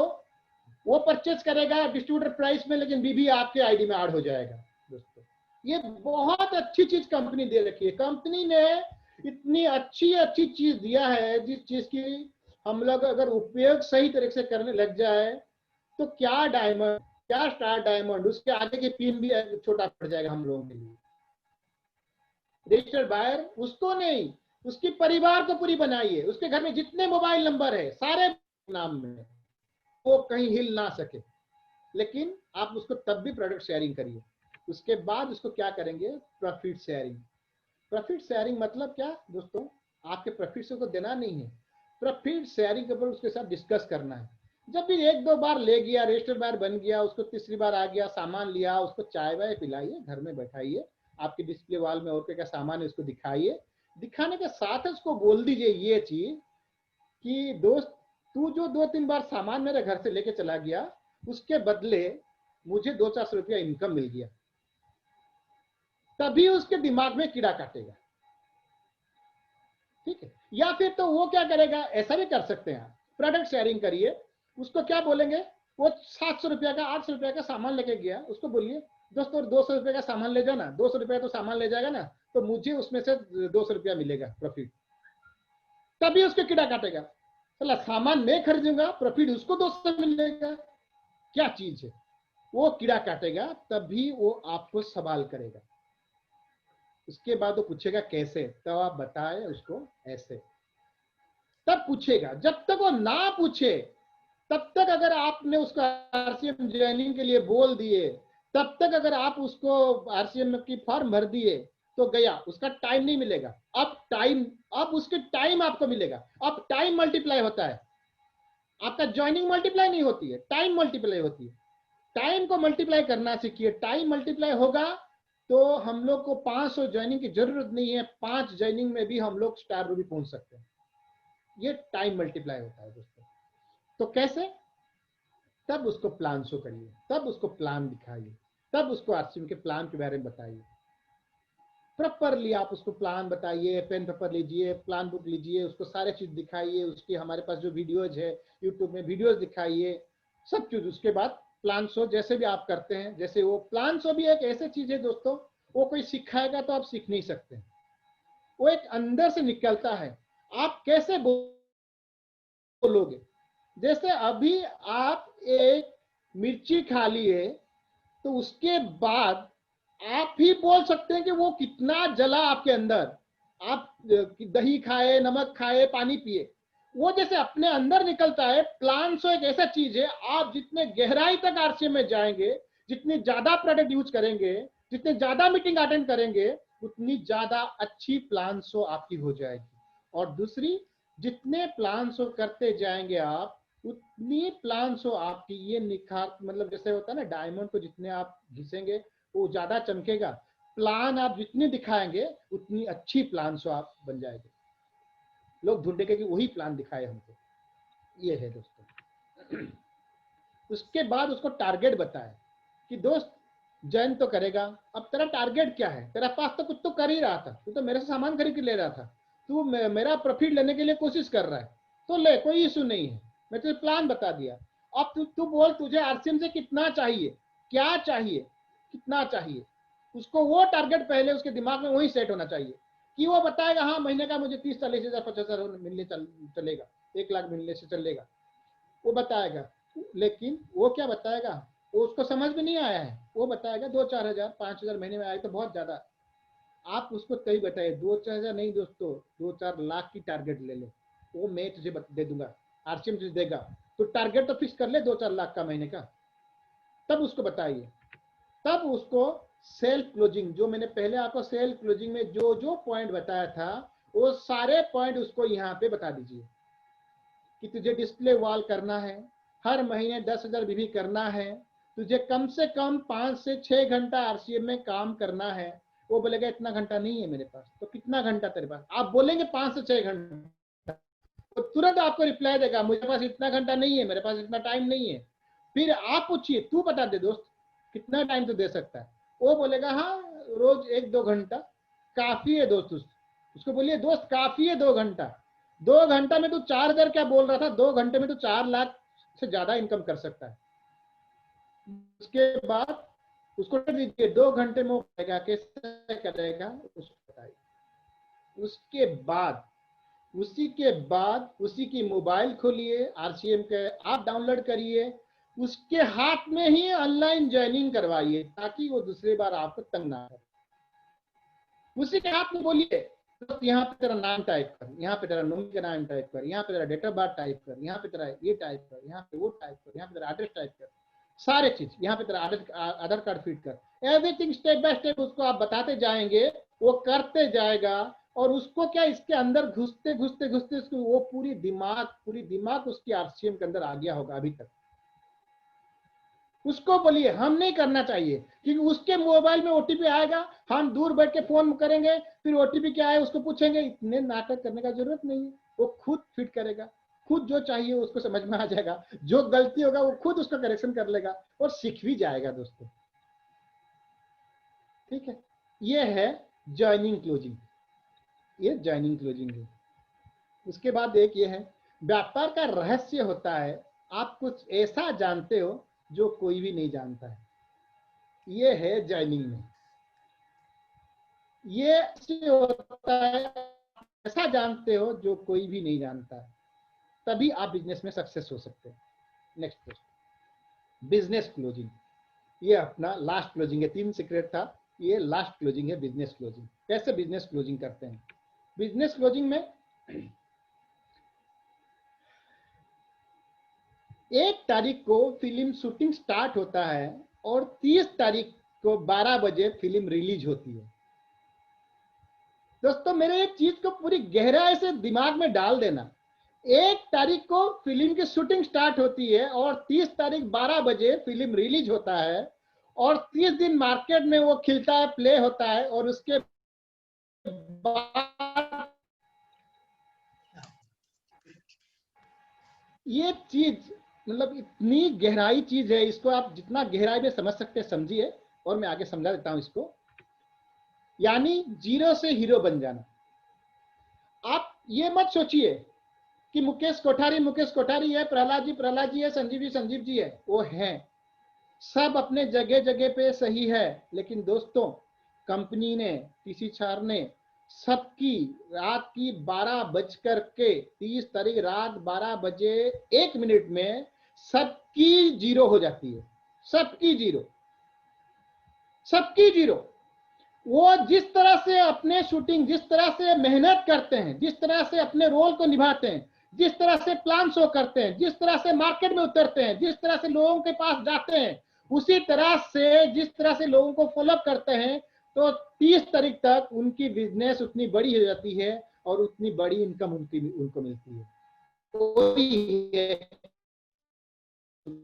वो परचेज करेगा डिस्ट्रीब्यूटर प्राइस में, लेकिन बीबी आपके आईडी में ऐड हो जाएगा दोस्तों। ये बहुत अच्छी चीज कंपनी दे रखी है। कंपनी ने इतनी अच्छी अच्छी चीज दिया है, जिस चीज की हम लोग अगर उपयोग सही तरीके से करने लग जाए तो क्या डायमंड, क्या स्टार डायमंड, उसके आगे की पिन भी छोटा पड़ जाएगा हम लोगों के लिए। रजिस्टर्ड बायर उसको नहीं, उसकी परिवार को पूरी बनाइए, उसके घर में जितने मोबाइल नंबर है सारे नाम में, वो कहीं हिल ना सके। लेकिन आप उसको तब भी प्रोडक्ट शेयरिंग करिए। उसके बाद उसको क्या करेंगे? Profit sharing. प्रॉफिट शेयरिंग मतलब क्या दोस्तों? आपके प्रॉफिट से को देना नहीं है, प्रॉफिट शेयरिंग के ऊपर उसके साथ डिस्कस करना है। जब भी 1-2 बार ले गया, रजिस्टर बार बन गया, उसको तीसरी बार आ गया, सामान लिया, उसको चाय वाय पिलाइए, घर में बैठाइए, आपके डिस्प्ले वॉल में और क्या क्या सामान है उसको दिखाइए। दिखाने के साथ उसको बोल दीजिए ये चीज कि दोस्त, तू जो 2-3 बार सामान मेरे घर से लेके चला गया, उसके बदले मुझे 200-400 रुपया इनकम मिल गया। तभी उसके दिमाग में कीड़ा काटेगा, ठीक है। या फिर तो वो क्या करेगा, ऐसा भी कर सकते हैं आप, प्रोडक्ट शेयरिंग करिए। उसको क्या बोलेंगे, वो 700 रुपया का, 800 रुपया का सामान लेके गया, उसको बोलिए दोस्तों 200 रुपये का सामान ले जाओ ना, 200 रुपया तो सामान ले जाएगा ना, तो मुझे उसमें से 200 रुपया मिलेगा प्रॉफिट। तभी उसके कीड़ा काटेगा, चला सामान मैं खरीदूंगा, प्रॉफिट उसको 200 मिलेगा, क्या चीज है। वो कीड़ा काटेगा, तभी वो आपको सवाल करेगा। उसके बाद वो पूछेगा कैसे, तब आप बताए उसको ऐसे, तब पूछेगा। जब तक वो ना पूछे तब तक अगर आपने उसको आरसीएम ज्वाइनिंग के लिए बोल दिए, तब तक अगर आप उसको आरसीएम की फॉर्म भर दिए तो गया, उसका टाइम नहीं मिलेगा। अब उसके टाइम आपको मिलेगा। अब टाइम मल्टीप्लाई होता है, आपका ज्वाइनिंग मल्टीप्लाई नहीं होती है, टाइम मल्टीप्लाई होती है। टाइम को मल्टीप्लाई करना सीखिए। टाइम मल्टीप्लाई होगा तो हम लोग को 500 ज्वाइनिंग की जरूरत नहीं है, 5 ज्वाइनिंग में भी हम लोग स्टार रूबी पहुंच सकते हैं। ये टाइम मल्टीप्लाई होता है दोस्तों। तो कैसे? तब उसको प्लान शो करिए, तब उसको प्लान दिखाइए, तब उसको आरसीएम के प्लान के बारे में बताइए। प्रॉपरली आप उसको प्लान बताइए, पेन पेपर लीजिए, प्लान बुक लीजिए, उसको सारे चीज दिखाइए। उसकी हमारे पास जो वीडियोज है यूट्यूब में, वीडियोज दिखाइए, सब चीज। उसके बाद प्लान शो जैसे भी आप करते हैं, जैसे वो प्लान शो भी एक ऐसी चीज है दोस्तों, वो कोई सिखाएगा तो आप सीख नहीं सकते, वो एक अंदर से निकलता है। आप कैसे बोलोगे, जैसे अभी आप एक मिर्ची खा लिए तो उसके बाद आप ही बोल सकते हैं कि वो कितना जला आपके अंदर। आप दही खाए, नमक खाए, पानी पिए, वो जैसे अपने अंदर निकलता है। प्लान सो एक ऐसा चीज है, आप जितने गहराई तक आरसीएम में जाएंगे, जितनी ज्यादा प्रोडक्ट यूज करेंगे, जितने ज्यादा मीटिंग अटेंड करेंगे, उतनी ज्यादा अच्छी प्लान सो आपकी हो जाएगी। और दूसरी, जितने प्लान शो करते जाएंगे आप, उतनी प्लान शो आपकी ये निखार, मतलब जैसे होता है ना, डायमंड को जितने आप घिसेंगे वो ज्यादा चमकेगा। प्लान आप जितनी दिखाएंगे उतनी अच्छी प्लान शो आप बन जाएंगे। लोग ढूंढेंगे कि वही प्लान दिखाए हमको। ये है दोस्तों। उसके बाद उसको टारगेट बताए कि दोस्त ज्वाइन तो करेगा, अब तेरा टारगेट क्या है? तेरा पास तो कुछ तो कर ही रहा था, तू तो मेरे से सामान खरीद के ले रहा था, तू मेरा प्रॉफिट लेने के लिए कोशिश कर रहा है, तो ले, कोई इशू नहीं है, मैं तुझे प्लान बता दिया। अब तू बोल तुझे आरसीएम से कितना चाहिए, क्या चाहिए, कितना चाहिए। उसको वो टारगेट पहले उसके दिमाग में वही सेट होना चाहिए कि वो बताएगा हाँ महीने का मुझे 30-40 हज़ार 50,000 मिलने चलेगा, 1 लाख मिलने से चलेगा, वो बताएगा। लेकिन वो क्या बताएगा, वो उसको समझ में नहीं आया है, वो बताएगा 2-4 हज़ार 5 हज़ार महीने में आए तो बहुत ज्यादा। आप उसको तभी बताइए 2-4 हज़ार नहीं दोस्तों, 2-4 लाख की टारगेट ले लो, वो मैं तुझे दे दूंगा, आरसीएम तुझे देगा। तो टारगेट तो फिक्स कर ले 2-4 लाख का महीने का, तब उसको बताइए। तब उसको सेल्फ क्लोजिंग, जो मैंने पहले आपको सेल्फ क्लोजिंग में जो जो पॉइंट बताया था, वो सारे पॉइंट उसको यहाँ पे बता दीजिए कि तुझे डिस्प्ले वॉल करना है, हर महीने 10,000 बीबी करना है, तुझे कम से कम 5 से 6 घंटा आरसीएम में काम करना है। वो बोलेगा इतना घंटा नहीं है मेरे पास, तो कितना घंटा तेरे पास? आप बोलेंगे 5 से 6 घंटा, तो तुरंत आपको रिप्लाई देगा मुझे पास इतना घंटा नहीं है, मेरे पास इतना टाइम नहीं है। फिर आप पूछिए तू बता दे दोस्त कितना टाइम तो दे सकता है। वो बोलेगा हाँ रोज 1-2 घंटा काफी है दोस्त। उसको बोलिए दोस्त काफी है 2 घंटा, 2 घंटा में तू 4,000 क्या बोल रहा था, 2 घंटे में तू 4 लाख से ज्यादा इनकम कर सकता है। उसके बाद उसको दीजिए 2 घंटे में वो करेगा, कैसे करेगा उसको बताइए। उसके बाद उसी की मोबाइल खोलिए, आरसीएम के आप डाउनलोड करिए, उसके हाथ में ही ऑनलाइन ज्वाइनिंग करवाइए, ताकि वो दूसरी बार आपको तंग ना करे। उसी के हाथ में बोलिए यहाँ पे तेरा नाम टाइप कर, यहाँ पे तेरा नोमी का नाम टाइप कर, यहाँ पे तेरा डेट ऑफ बर्थ टाइप कर, यहाँ पे तेरा ये टाइप कर, यहाँ पे वो टाइप कर, यहाँ पे तेरा एड्रेस टाइप कर, सारे चीज यहाँ पे तेरा आधार कार्ड फीड कर, एवरीथिंग स्टेप बाय स्टेप उसको आप बताते जाएंगे, वो करते जाएगा। और उसको क्या इसके अंदर घुसते घुसते घुसते उसको वो पूरी दिमाग उसकी आरसीएम के अंदर आ गया होगा अभी तक। उसको बोलिए हम नहीं करना चाहिए, क्योंकि उसके मोबाइल में ओटीपी आएगा, हम दूर बैठ के फोन करेंगे, फिर ओटीपी क्या है उसको पूछेंगे, इतने नाटक करने का जरूरत नहीं है। वो खुद फिट करेगा, खुद जो चाहिए उसको समझ में आ जाएगा, जो गलती होगा वो खुद उसका करेक्शन कर लेगा और सीख भी जाएगा दोस्तों। ठीक है, ये है ज्वाइनिंग क्लोजिंग, ये ज्वाइनिंग क्लोजिंग है। उसके बाद एक ये है व्यापार का रहस्य होता है, आप कुछ ऐसा जानते हो जो कोई भी नहीं जानता है, ये है ज्वाइनिंग में। ये होता है ऐसा जानते हो जो कोई भी नहीं जानता है, तभी आप बिजनेस में सक्सेस हो सकते हैं। नेक्स्ट क्वेश्चन, बिजनेस क्लोजिंग, ये अपना लास्ट क्लोजिंग है। 3 सीक्रेट था, ये लास्ट क्लोजिंग है, बिजनेस क्लोजिंग। कैसे बिजनेस क्लोजिंग करते हैं? बिजनेस क्लोजिंग में 1 तारीख को फिल्म शूटिंग स्टार्ट होता है और 30 तारीख को 12 बजे फिल्म रिलीज होती है। दोस्तों मेरे एक चीज को पूरी गहराई से दिमाग में डाल देना। 1 तारीख को फिल्म की शूटिंग स्टार्ट होती है और 30 तारीख 12 बजे फिल्म रिलीज होता है और 30 दिन मार्केट में वो खिलता है, प्ले होता है और उसके बाद ये चीज मतलब इतनी गहराई चीज है, इसको आप जितना गहराई में समझ सकते हैं समझिए, और मैं आगे समझा देता हूं इसको। यानी जीरो से हीरो बन जाना। आप ये मत सोचिए कि मुकेश कोठारी है, प्रहलाद जी है, संजीव जी है। वो हैं, सब अपने जगह जगह पे सही है, लेकिन दोस्तों कंपनी ने, टीसी छार ने सबकी रात की 12 बजकर के 30 तारीख रात 12 बजे 1 मिनट में सबकी जीरो हो जाती है। सबकी जीरो। वो जिस तरह से अपने शूटिंग, जिस तरह से मेहनत करते हैं, जिस तरह से अपने रोल को निभाते हैं, जिस तरह से प्लान शो करते हैं, जिस तरह से मार्केट में उतरते हैं, जिस तरह से लोगों के पास जाते हैं, उसी तरह से जिस तरह से लोगों को फॉलोअप करते हैं, तो 30 तारीख तक उनकी बिजनेस उतनी बड़ी हो जाती है और उतनी बड़ी इनकम उनको मिलती है। तो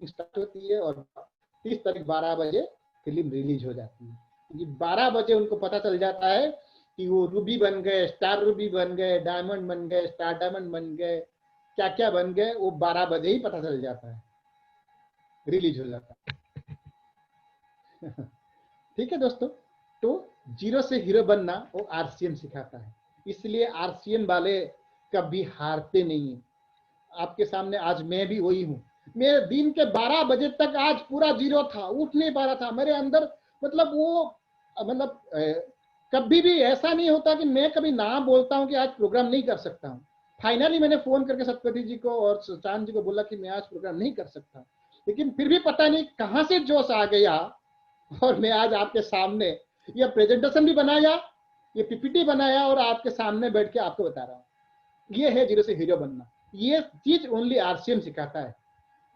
स्टार्ट होती है और 30 तारीख 12 बजे फिल्म रिलीज हो जाती है। 12 बजे उनको पता चल जाता है कि वो रूबी बन गए, स्टार रूबी बन गए, डायमंड बन गए, स्टार डायमंड बन गए, क्या क्या बन गए, वो 12 बजे ही पता चल जाता है, रिलीज हो जाता है। ठीक है दोस्तों, तो जीरो से हीरो बनना वो आरसीएम सिखाता है। इसलिए आरसीएम वाले कभी हारते नहीं है। आपके सामने आज मैं भी वही हूँ। मैं दिन के 12 बजे तक आज पूरा जीरो था, उठ नहीं पा रहा था मेरे अंदर। मतलब वो कभी भी ऐसा नहीं होता कि मैं कभी ना बोलता हूँ कि आज प्रोग्राम नहीं कर सकता हूँ। फाइनली मैंने फोन करके सत्यपति जी को और चांद जी को बोला कि मैं आज प्रोग्राम नहीं कर सकता, लेकिन फिर भी पता नहीं कहां से जोश आ गया और मैं आज आपके सामने ये प्रेजेंटेशन भी बनाया, ये पीपीटी बनाया और आपके सामने बैठ के आपको बता रहा हूँ। ये है जीरो से हीरो बनना। ये चीज ओनली आरसीएम सिखाता है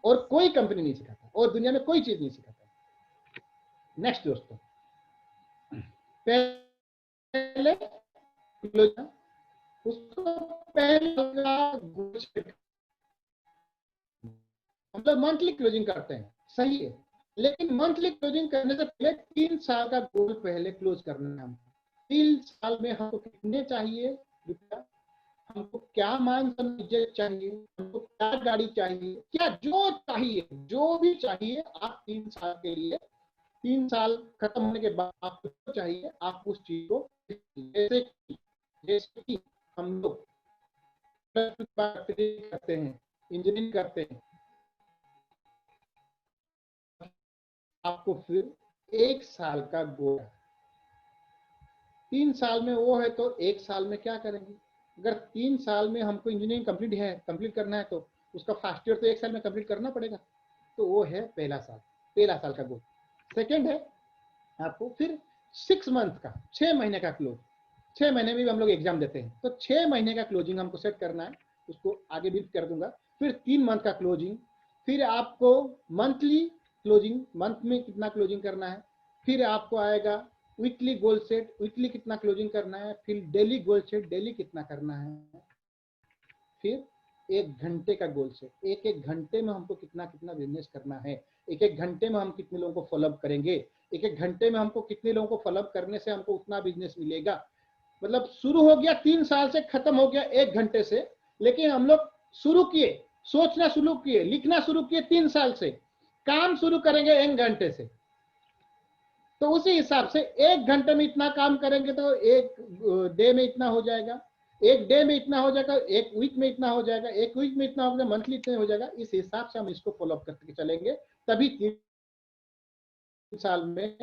और कोई कंपनी नहीं सिखाता और दुनिया में कोई चीज नहीं सिखाता। नेक्स्ट दोस्तों, पहले उसको पहले मतलब मंथली क्लोजिंग करते हैं, सही है, लेकिन मंथली क्लोजिंग करने से पहले 3 साल का गोल पहले क्लोज करना है। हम 3 साल में हमको कितने चाहिए रुपया, हमको क्या मान सम्मान चाहिए, हमको क्या गाड़ी चाहिए, क्या जो चाहिए, जो भी चाहिए, आप 3 साल के लिए, 3 साल खत्म होने के बाद आपको चाहिए, आप उस चीज को, जैसे कि हम लोग करते हैं, इंजीनियरिंग करते हैं, आपको फिर 1 साल का गोल, 3 साल में वो है तो 1 साल में क्या करेंगे? अगर 3 साल में हमको इंजीनियरिंग कंप्लीट करना है तो उसका फर्स्ट ईयर तो 1 साल में कंप्लीट करना पड़ेगा। तो वो है पहला साल का गोल। सेकेंड है आपको फिर 6 मंथ का, 6 महीने का क्लोज। 6 महीने में भी हम लोग एग्जाम देते हैं, तो 6 महीने का क्लोजिंग हमको सेट करना है, उसको आगे भी कर दूंगा। फिर 3 मंथ का क्लोजिंग, फिर आपको मंथली क्लोजिंग, मंथ में कितना क्लोजिंग करना है, फिर आपको आएगा वीकली गोल सेट, वीकली कितना क्लोजिंग करना है, फिर डेली गोल सेट, डेली कितना करना है, फिर 1 घंटे का गोल सेट, 1 घंटे में हमको कितना कितना बिजनेस करना है, 1 घंटे में हम कितने लोगों को फॉलोअप करेंगे, 1 घंटे में हमको कितने लोगों को फॉलोअप करने से हमको उतना बिजनेस मिलेगा। मतलब शुरू हो गया 3 साल से, खत्म हो गया 1 घंटे से, लेकिन हम लोग शुरू किए, सोचना शुरू किए, लिखना शुरू किए 3 साल से, काम शुरू करेंगे 1 घंटे से। तो उसी हिसाब से 1 घंटे में इतना काम करेंगे तो 1 डे में इतना हो जाएगा, 1 डे में इतना हो जाएगा, 1 वीक में इतना हो जाएगा, 1 वीक में इतना हो जाएगा, मंथली इतना हो जाएगा। इस हिसाब से हम इसको फॉलोअप करके चलेंगे, तभी 3 साल में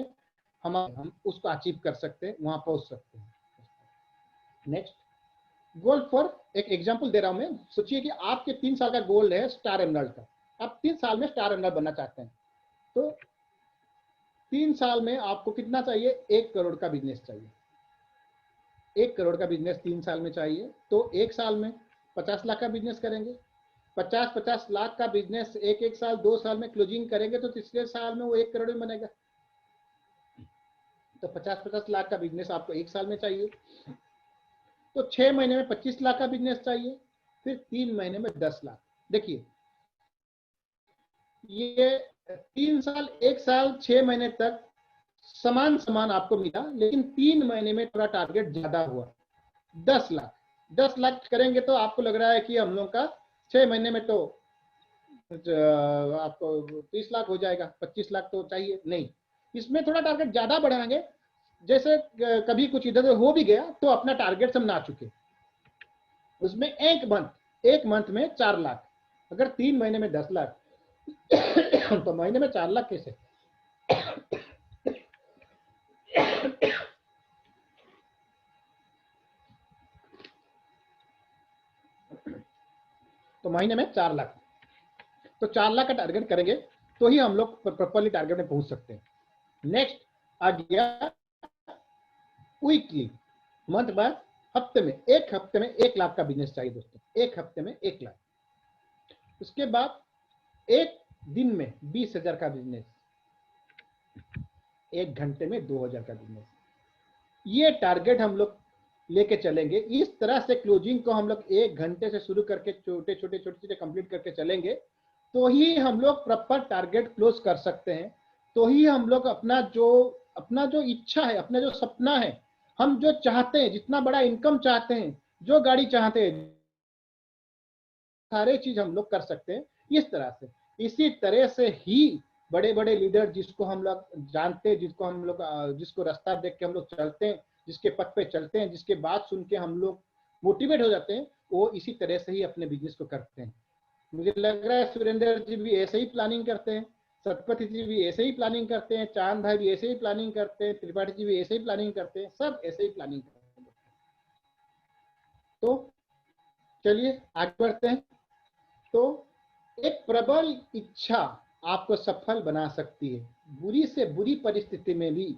हम उसको अचीव कर सकते हैं, वहां पहुंच सकते हैं। नेक्स्ट गोल फॉर, एक एग्जांपल दे रहा हूं मैं। सोचिए कि आपके 3 साल का गोल है स्टार एमराल्ड का, आप 3 साल में स्टार एमराल्ड बनना चाहते हैं। तो 3 साल में आपको कितना चाहिए? 1 करोड़ का बिजनेस चाहिए। 1 करोड़ का बिजनेस 3 साल में चाहिए, तो 1 साल में 50 लाख का बिजनेस करेंगे। 50-50 लाख का बिजनेस एक साल 2 साल में क्लोजिंग करेंगे तो तीसरे साल में वो 1 करोड़ में बनेगा। तो 50-50 लाख का बिजनेस आपको 1 साल में चाहिए, तो 6 महीने में 25 लाख का बिजनेस चाहिए, फिर 3 महीने में 10 लाख। देखिए ये 3 साल 1 साल 6 महीने तक समान आपको मिला, लेकिन 3 महीने में थोड़ा टारगेट ज्यादा हुआ, 10 लाख। 10 लाख करेंगे तो आपको लग रहा है कि हम लोग का 6 महीने में तो आपको 30 लाख हो जाएगा, 25 लाख तो चाहिए नहीं। इसमें थोड़ा टारगेट ज्यादा बढ़ाएंगे, जैसे कभी कुछ इधर हो भी गया तो अपना टारगेट हम ना चुके। उसमें एक मंथ में 4 लाख, अगर 3 महीने में 10 लाख तो महीने में 4 लाख कैसे? तो महीने में 4 लाख, तो 4 लाख का टारगेट करेंगे तो ही हम लोग प्रॉपर्ली टारगेट में पहुंच सकते हैं। नेक्स्ट आ गया वीकली, मंथ बाद, हफ्ते में। एक हफ्ते में 1 लाख का बिजनेस चाहिए दोस्तों, एक हफ्ते में 1 लाख। उसके बाद एक दिन में 20,000 का बिजनेस, 1 घंटे में 2,000 का बिजनेस। ये टारगेट हम लोग लेके चलेंगे। इस तरह से क्लोजिंग को हम लोग 1 घंटे से शुरू करके छोटे छोटे कंप्लीट करके चलेंगे तो ही हम लोग प्रॉपर टारगेट क्लोज कर सकते हैं। तो ही हम लोग अपना जो इच्छा है, अपना जो सपना है, हम जो चाहते हैं, जितना बड़ा इनकम चाहते हैं, जो गाड़ी चाहते हैं, सारे चीज हम लोग कर सकते हैं इस तरह से। इसी तरह से ही बड़े बड़े लीडर जिसको हम लोग जानते हैं, जिसको रास्ता देख के हम लोग चलते हैं, जिसके पथ पे चलते हैं, जिसके बात सुन के हम लोग मोटिवेट हो जाते हैं, वो इसी तरह से ही अपने बिजनेस को करते हैं। मुझे लग रहा है सुरेंद्र जी भी ऐसे ही प्लानिंग करते हैं, सतपति जी भी ऐसे ही प्लानिंग करते हैं, चांद भाई भी ऐसे ही प्लानिंग करते हैं, त्रिपाठी जी भी ऐसे ही प्लानिंग करते हैं, सब ऐसे ही प्लानिंग करते हैं। तो चलिए आगे बढ़ते हैं। तो एक प्रबल इच्छा आपको सफल बना सकती है। बुरी से बुरी परिस्थिति में भी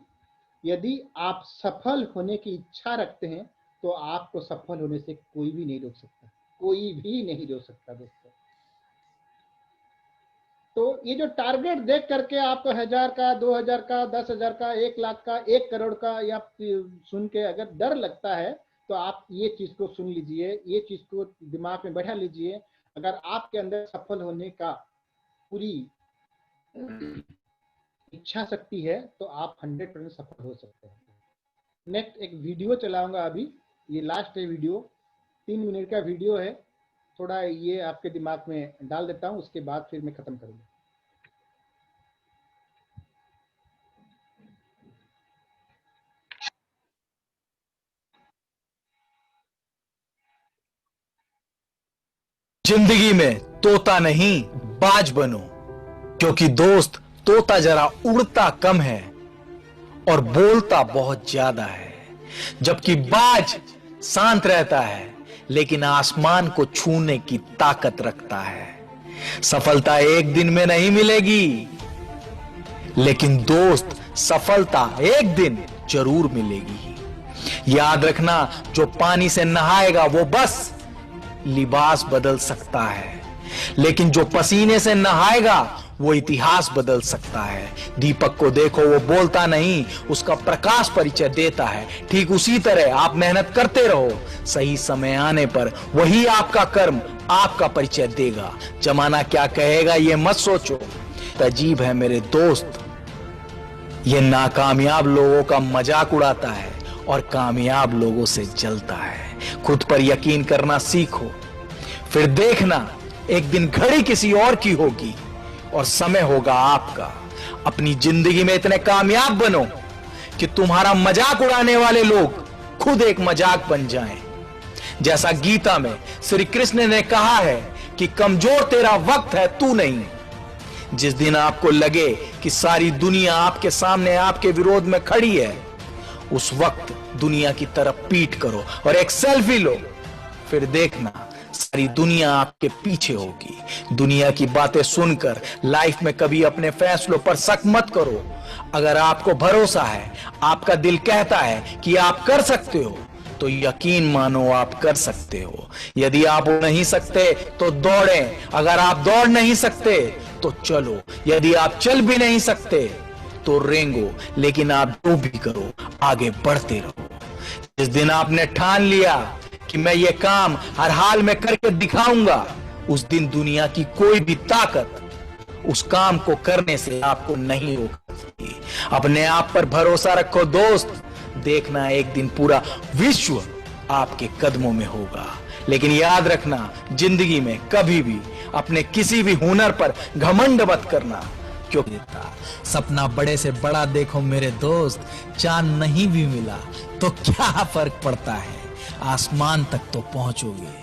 यदि आप सफल होने की इच्छा रखते हैं तो आपको सफल होने से कोई भी नहीं रोक सकता, कोई भी नहीं रोक सकता दोस्तों। तो ये जो टारगेट देख करके आपको 1000 का, 2000 का, 10,000 का, 1 लाख का, 1 करोड़ का या सुन के अगर डर लगता है तो आप ये चीज को सुन लीजिए, ये चीज को दिमाग में बैठा लीजिए। अगर आपके अंदर सफल होने का पूरी इच्छा शक्ति है तो आप 100% सफल हो सकते हैं। नेक्स्ट एक वीडियो चलाऊंगा अभी, ये लास्ट है वीडियो, 3 मिनट का वीडियो है, थोड़ा ये आपके दिमाग में डाल देता हूं, उसके बाद फिर मैं खत्म करूंगा। जिंदगी में तोता नहीं बाज बनो, क्योंकि दोस्त तोता जरा उड़ता कम है और बोलता बहुत ज्यादा है, जबकि बाज शांत रहता है लेकिन आसमान को छूने की ताकत रखता है। सफलता एक दिन में नहीं मिलेगी, लेकिन दोस्त सफलता एक दिन जरूर मिलेगी। याद रखना, जो पानी से नहाएगा वो बस लिबास बदल सकता है, लेकिन जो पसीने से नहाएगा वो इतिहास बदल सकता है। दीपक को देखो, वो बोलता नहीं, उसका प्रकाश परिचय देता है। ठीक उसी तरह आप मेहनत करते रहो, सही समय आने पर वही आपका कर्म आपका परिचय देगा। जमाना क्या कहेगा ये मत सोचो। अजीब है मेरे दोस्त, ये नाकामयाब लोगों का मजाक उड़ाता है और कामयाब लोगों से जलता है। खुद पर यकीन करना सीखो, फिर देखना एक दिन घड़ी किसी और की होगी और समय होगा आपका। अपनी जिंदगी में इतने कामयाब बनो कि तुम्हारा मजाक उड़ाने वाले लोग खुद एक मजाक बन जाएं। जैसा गीता में श्री कृष्ण ने कहा है कि कमजोर तेरा वक्त है, तू नहीं। जिस दिन आपको लगे कि सारी दुनिया आपके सामने आपके विरोध में खड़ी है, उस वक्त दुनिया की तरफ पीठ करो और एक सेल्फी लो, फिर देखना सारी दुनिया आपके पीछे होगी। दुनिया की बातें सुनकर लाइफ में कभी अपने फैसलों पर शक मत करो। अगर आपको भरोसा है, आपका दिल कहता है कि आप कर सकते हो, तो यकीन मानो आप कर सकते हो। यदि आप नहीं सकते तो दौड़ें, अगर आप दौड़ नहीं सकते तो चलो, यदि आप चल भी नहीं सकते तो रेंगो, लेकिन आप जो भी करो आगे बढ़ते रहो। जिस दिन आपने ठान लिया कि मैं ये काम हर हाल में करके दिखाऊंगा, उस दिन दुनिया की कोई भी ताकत उस काम को करने से आपको नहीं रोक सकती। अपने आप पर भरोसा रखो दोस्त, देखना एक दिन पूरा विश्व आपके कदमों में होगा। लेकिन याद रखना, जिंदगी में कभी भी अपने किसी भी हुनर पर घमंड मत करना, क्योंकि सपना बड़े से बड़ा देखो मेरे दोस्त, चांद नहीं भी मिला तो क्या फर्क पड़ता है, आसमान तक तो पहुंचोगे।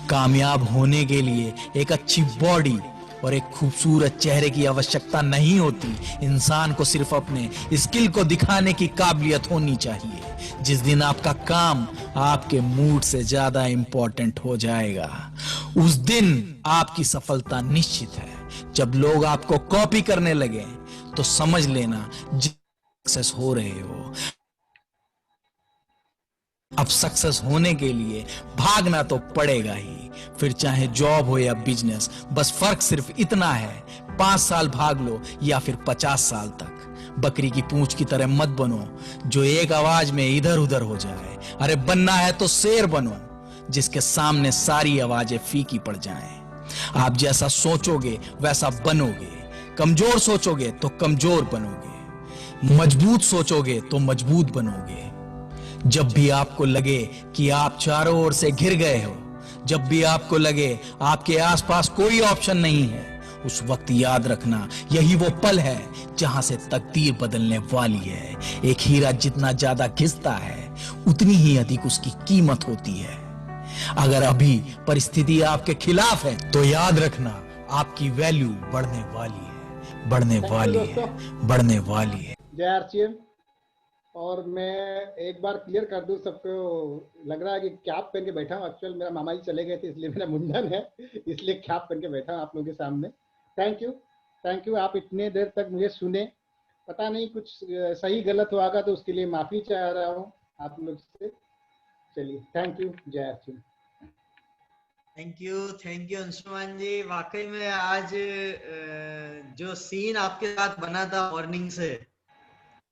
कामयाब होने के लिए एक अच्छी बॉडी और एक खूबसूरत चेहरे की आवश्यकता नहीं होती, इंसान को सिर्फ अपने स्किल को दिखाने की काबिलियत होनी चाहिए। जिस दिन आपका काम आपके मूड से ज्यादा इंपॉर्टेंट हो जाएगा, उस दिन आपकी सफलता निश्चित है। जब लोग आपको कॉपी करने लगे तो समझ लेना सक्सेस हो रहे हो। अब सक्सेस होने के लिए भागना तो पड़ेगा ही, फिर चाहे जॉब हो या बिजनेस। बस फर्क सिर्फ इतना है, 5 साल भाग लो या फिर 50 साल तक। बकरी की पूंछ की तरह मत बनो जो एक आवाज में इधर उधर हो जाए। अरे बनना है तो शेर बनो जिसके सामने सारी आवाजें फीकी पड़ जाएं। आप जैसा सोचोगे वैसा बनोगे। कमजोर सोचोगे तो कमजोर बनोगे, मजबूत सोचोगे तो मजबूत बनोगे। जब भी आपको लगे कि आप चारों ओर से घिर गए हो, जब भी आपको लगे आपके आसपास कोई ऑप्शन नहीं है, उस वक्त याद रखना यही वो पल है जहां से तकदीर बदलने वाली है। एक हीरा जितना ज्यादा घिसता है उतनी ही अधिक उसकी कीमत होती है। अगर अभी परिस्थिति आपके खिलाफ है तो याद रखना आपकी वैल्यू बढ़ने वाली है, बढ़ने वाली है, बढ़ने वाली है। जय आरसीएम। और मैं एक बार क्लियर कर दूं सबको, लग रहा है कि कैप पहन के बैठा हूँ। एक्चुअल मेरा मामा जी चले गए थे इसलिए मेरा मुंडन है, इसलिए कैप पहन के बैठा हूँ आप लोगों के सामने। थैंक यू आप इतने देर तक मुझे सुने। पता नहीं कुछ सही गलत होगा तो उसके लिए माफी चाह रहा हूँ आप लोग से। चलिए, थैंक यू। जय आरसीएम। थैंक यू अंशुमान जी। वाकई में आज जो सीन आपके साथ बना था मॉर्निंग से,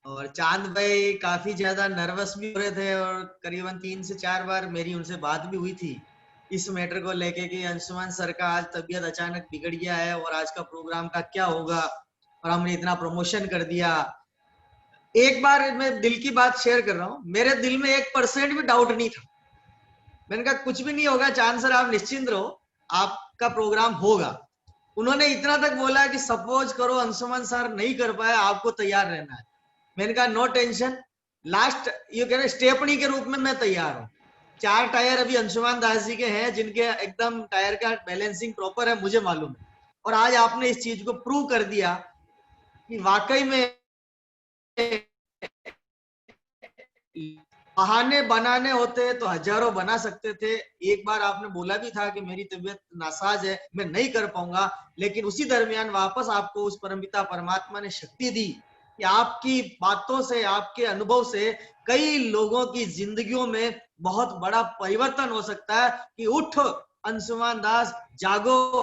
और चांद भाई काफी ज्यादा नर्वस भी हो रहे थे और करीबन 3 से 4 बार मेरी उनसे बात भी हुई थी इस मैटर को लेके कि अंशुमान सर का आज तबीयत अचानक बिगड़ गया है और आज का प्रोग्राम का क्या होगा, और हमने इतना प्रमोशन कर दिया। एक बार मैं दिल की बात शेयर कर रहा हूँ, मेरे दिल में 1% भी डाउट नहीं था। मैंने कहा कुछ भी नहीं होगा चांद सर, आप निश्चिंत रहो, आपका प्रोग्राम होगा। उन्होंने इतना तक बोला कि सपोज करो अंशुमान सर नहीं कर पाए, आपको तैयार रहना है। मैंने कहा नो टेंशन, लास्ट ये कह रहे स्टेपनी के रूप में मैं तैयार हूँ। 4 टायर अभी अंशुमान दास जी के हैं जिनके एकदम टायर का बैलेंसिंग प्रॉपर है, मुझे मालूम है। और आज आपने इस चीज को प्रूव कर दिया कि वाकई में बहाने बनाने होते तो हजारों बना सकते थे। एक बार आपने बोला भी था कि मेरी तबीयत नासाज है, मैं नहीं कर पाऊंगा, लेकिन उसी दरमियान वापस आपको उस परमपिता परमात्मा ने शक्ति दी कि आपकी बातों से, आपके अनुभव से कई लोगों की जिंदगियों में बहुत बड़ा परिवर्तन हो सकता है। कि उठ अंशुमान दास, जागो,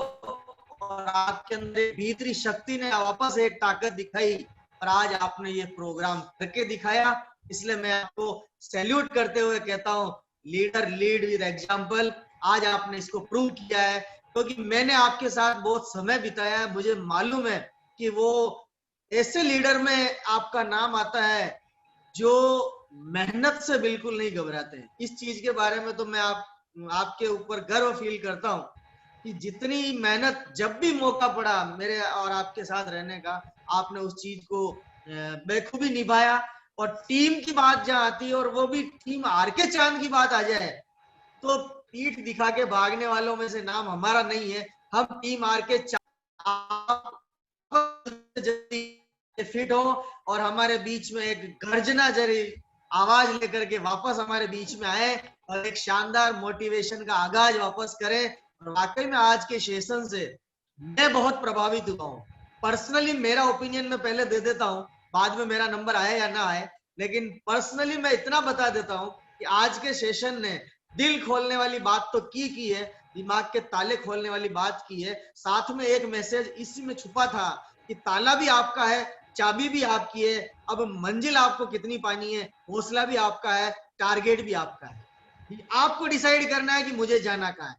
और आपके अंदर भीतरी शक्ति ने वापस एक ताकत दिखाई और आज आपने ये प्रोग्राम करके दिखाया। इसलिए मैं आपको सैल्यूट करते हुए कहता हूँ, लीडर लीड विद एग्जाम्पल। आज आपने इसको प्रूव किया है, क्योंकि मैंने आपके साथ बहुत समय बिताया है। मुझे मालूम है कि वो ऐसे लीडर में आपका नाम आता है जो मेहनत से बिल्कुल नहीं घबराते। इस चीज के बारे में तो मैं आपके ऊपर गर्व फील करता हूँ कि जितनी मेहनत, जब भी मौका पड़ा मेरे और आपके साथ रहने का, आपने उस चीज को बेखूबी निभाया। और टीम की बात जहां आती है, और वो भी टीम आर के चांद की बात आ जाए, तो पीठ दिखा के भागने वालों में से नाम हमारा नहीं है। हम टीम आर के चांद फिट हो और हमारे बीच में एक गर्जना जरी आवाज लेकर के वापस हमारे बीच में आए और एक शानदार मोटिवेशन का आगाज वापस करें। और वाकई में आज के सेशन से मैं बहुत प्रभावित हुआ हूँ। पर्सनली मेरा ओपिनियन मैं पहले दे देता हूँ, बाद में मेरा नंबर आए या ना आए, लेकिन पर्सनली मैं इतना बता देता हूँ कि आज के सेशन ने दिल खोलने वाली बात तो की है, दिमाग के ताले खोलने वाली बात की है, साथ में एक मैसेज इसी में छुपा था कि ताला भी आपका है, चाबी भी आपकी है, अब मंजिल आपको कितनी पानी है, हौसला भी आपका है, टारगेट भी आपका है, आपको डिसाइड करना है कि मुझे जाना कहाँ है।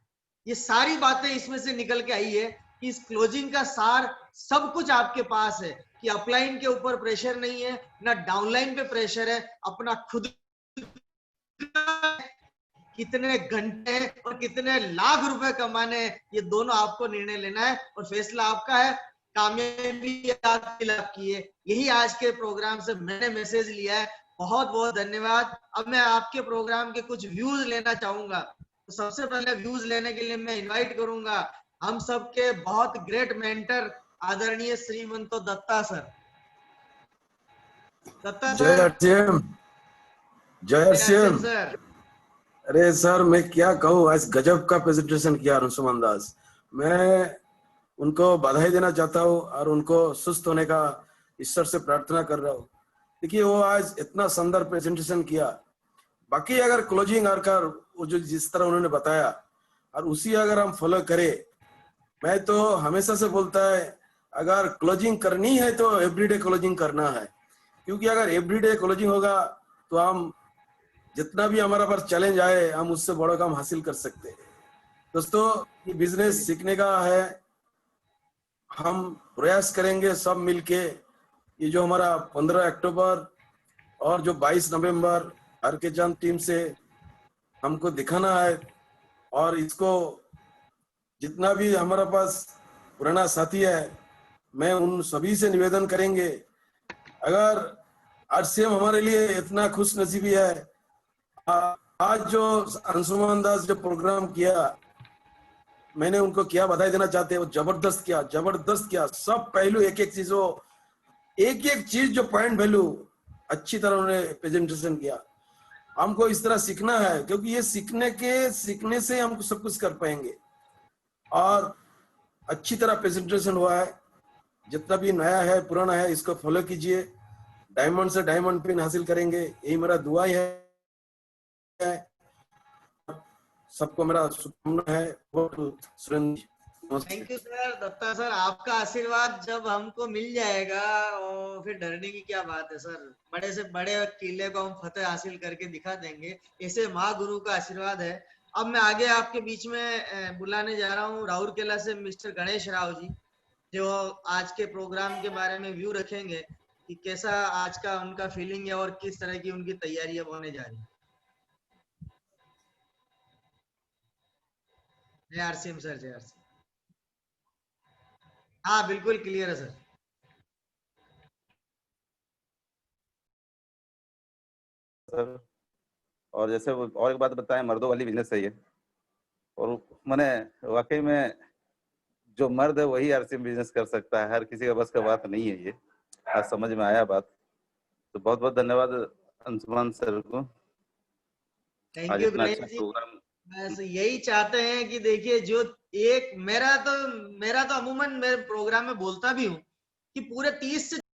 ये सारी बातें इसमें से निकल के आई है कि इस क्लोजिंग का सार सब कुछ आपके पास है कि अपलाइन के ऊपर प्रेशर नहीं है, ना डाउनलाइन पे प्रेशर है, अपना खुद कितने घंटे और कितने लाख रुपए कमाने हैं, ये दोनों आपको निर्णय लेना है और फैसला आपका है, कामयाबी आपकी है। यही आज के प्रोग्राम से मैंने मैसेज लिया है। बहुत बहुत धन्यवाद। अब मैं आपके प्रोग्राम के कुछ व्यूज लेना चाहूंगा। तो सबसे पहले व्यूज लेने के लिए मैं इनवाइट करूंगा हम सबके बहुत ग्रेट मेंटर आदरणीय श्रीमंतो दत्ता सर। दत्ता जय सर। अर्सियम, जय अर्सियम। सर अरे सर मैं क्या कहूँ, आज गजब का प्रेजेंटेशन किया अंशुमन दास। मैं उनको बधाई देना चाहता हूँ और उनको सुस्त होने का ईश्वर से प्रार्थना कर रहा हूँ। देखिए वो आज इतना सुंदर प्रेजेंटेशन किया। बाकी अगर क्लोजिंग आकर वो जो जिस तरह उन्होंने बताया और उसी अगर हम फॉलो करें, मैं तो हमेशा से बोलता है अगर क्लोजिंग करनी है तो एवरीडे क्लोजिंग करना है, क्योंकि अगर एवरीडे क्लोजिंग होगा तो हम जितना भी हमारा पास चैलेंज आए हम उससे बड़ा काम हासिल कर सकते हैं। दोस्तों ये बिजनेस सीखने का है, हम प्रयास करेंगे सब मिलके। ये जो हमारा 15 अक्टूबर और जो 22 नवंबर हर के चांद टीम से हमको दिखाना है, और इसको जितना भी हमारा पास पुराना साथी है मैं उन सभी से निवेदन करेंगे, अगर आरसीएम हमारे लिए इतना खुश नसीबी है, आज जो अंशुमन दास जो प्रोग्राम किया मैंने उनको क्या बधाई देना चाहते हैं। वो जबरदस्त किया, जबरदस्त किया। सब पहलू एक एक चीज, वो एक एक चीज जो पॉइंट वैल्यू अच्छी तरह उन्होंने प्रेजेंटेशन किया। हमको इस तरह सीखना है, क्योंकि ये सीखने से हम सब कुछ कर पाएंगे। और अच्छी तरह प्रेजेंटेशन हुआ है। जितना भी नया है पुराना है इसको फॉलो कीजिए, डायमंड से डायमंड पिन हासिल करेंगे, यही मेरा दुआ है। सबको मेरा शुभकामना है। Thank you sir. Datta sir आपका आशीर्वाद जब हमको मिल जाएगा और फिर डरने की क्या बात है सर। बड़े से बड़े किले को हम फतेह हासिल करके दिखा देंगे, ऐसे महागुरु का आशीर्वाद है। अब मैं आगे आपके बीच में बुलाने जा रहा हूँ राउरकेला से मिस्टर गणेश राव जी, जो आज के प्रोग्राम के बारे में व्यू रखेंगे कि कैसा आज का उनका फीलिंग है और किस तरह की उनकी तैयारियां होने जा रही है। जय आरसीएम सर, जय आरसीएम। हाँ बिल्कुल क्लियर है सर। सर और जैसे वो और एक बात बताएं, मर्दों वाली बिजनेस सही है, और मैंने वाकई में जो मर्द है वही आरसीएम बिजनेस कर सकता है, हर किसी का बस का बात नहीं है। ये आज समझ में आया बात। तो बहुत बहुत धन्यवाद अंशुमान सर को। Thank you Ganesh ji. बस यही चाहते हैं कि देखिए जो एक मेरा तो अमूमन मेरे प्रोग्राम में बोलता भी हूँ कि पूरे 30 से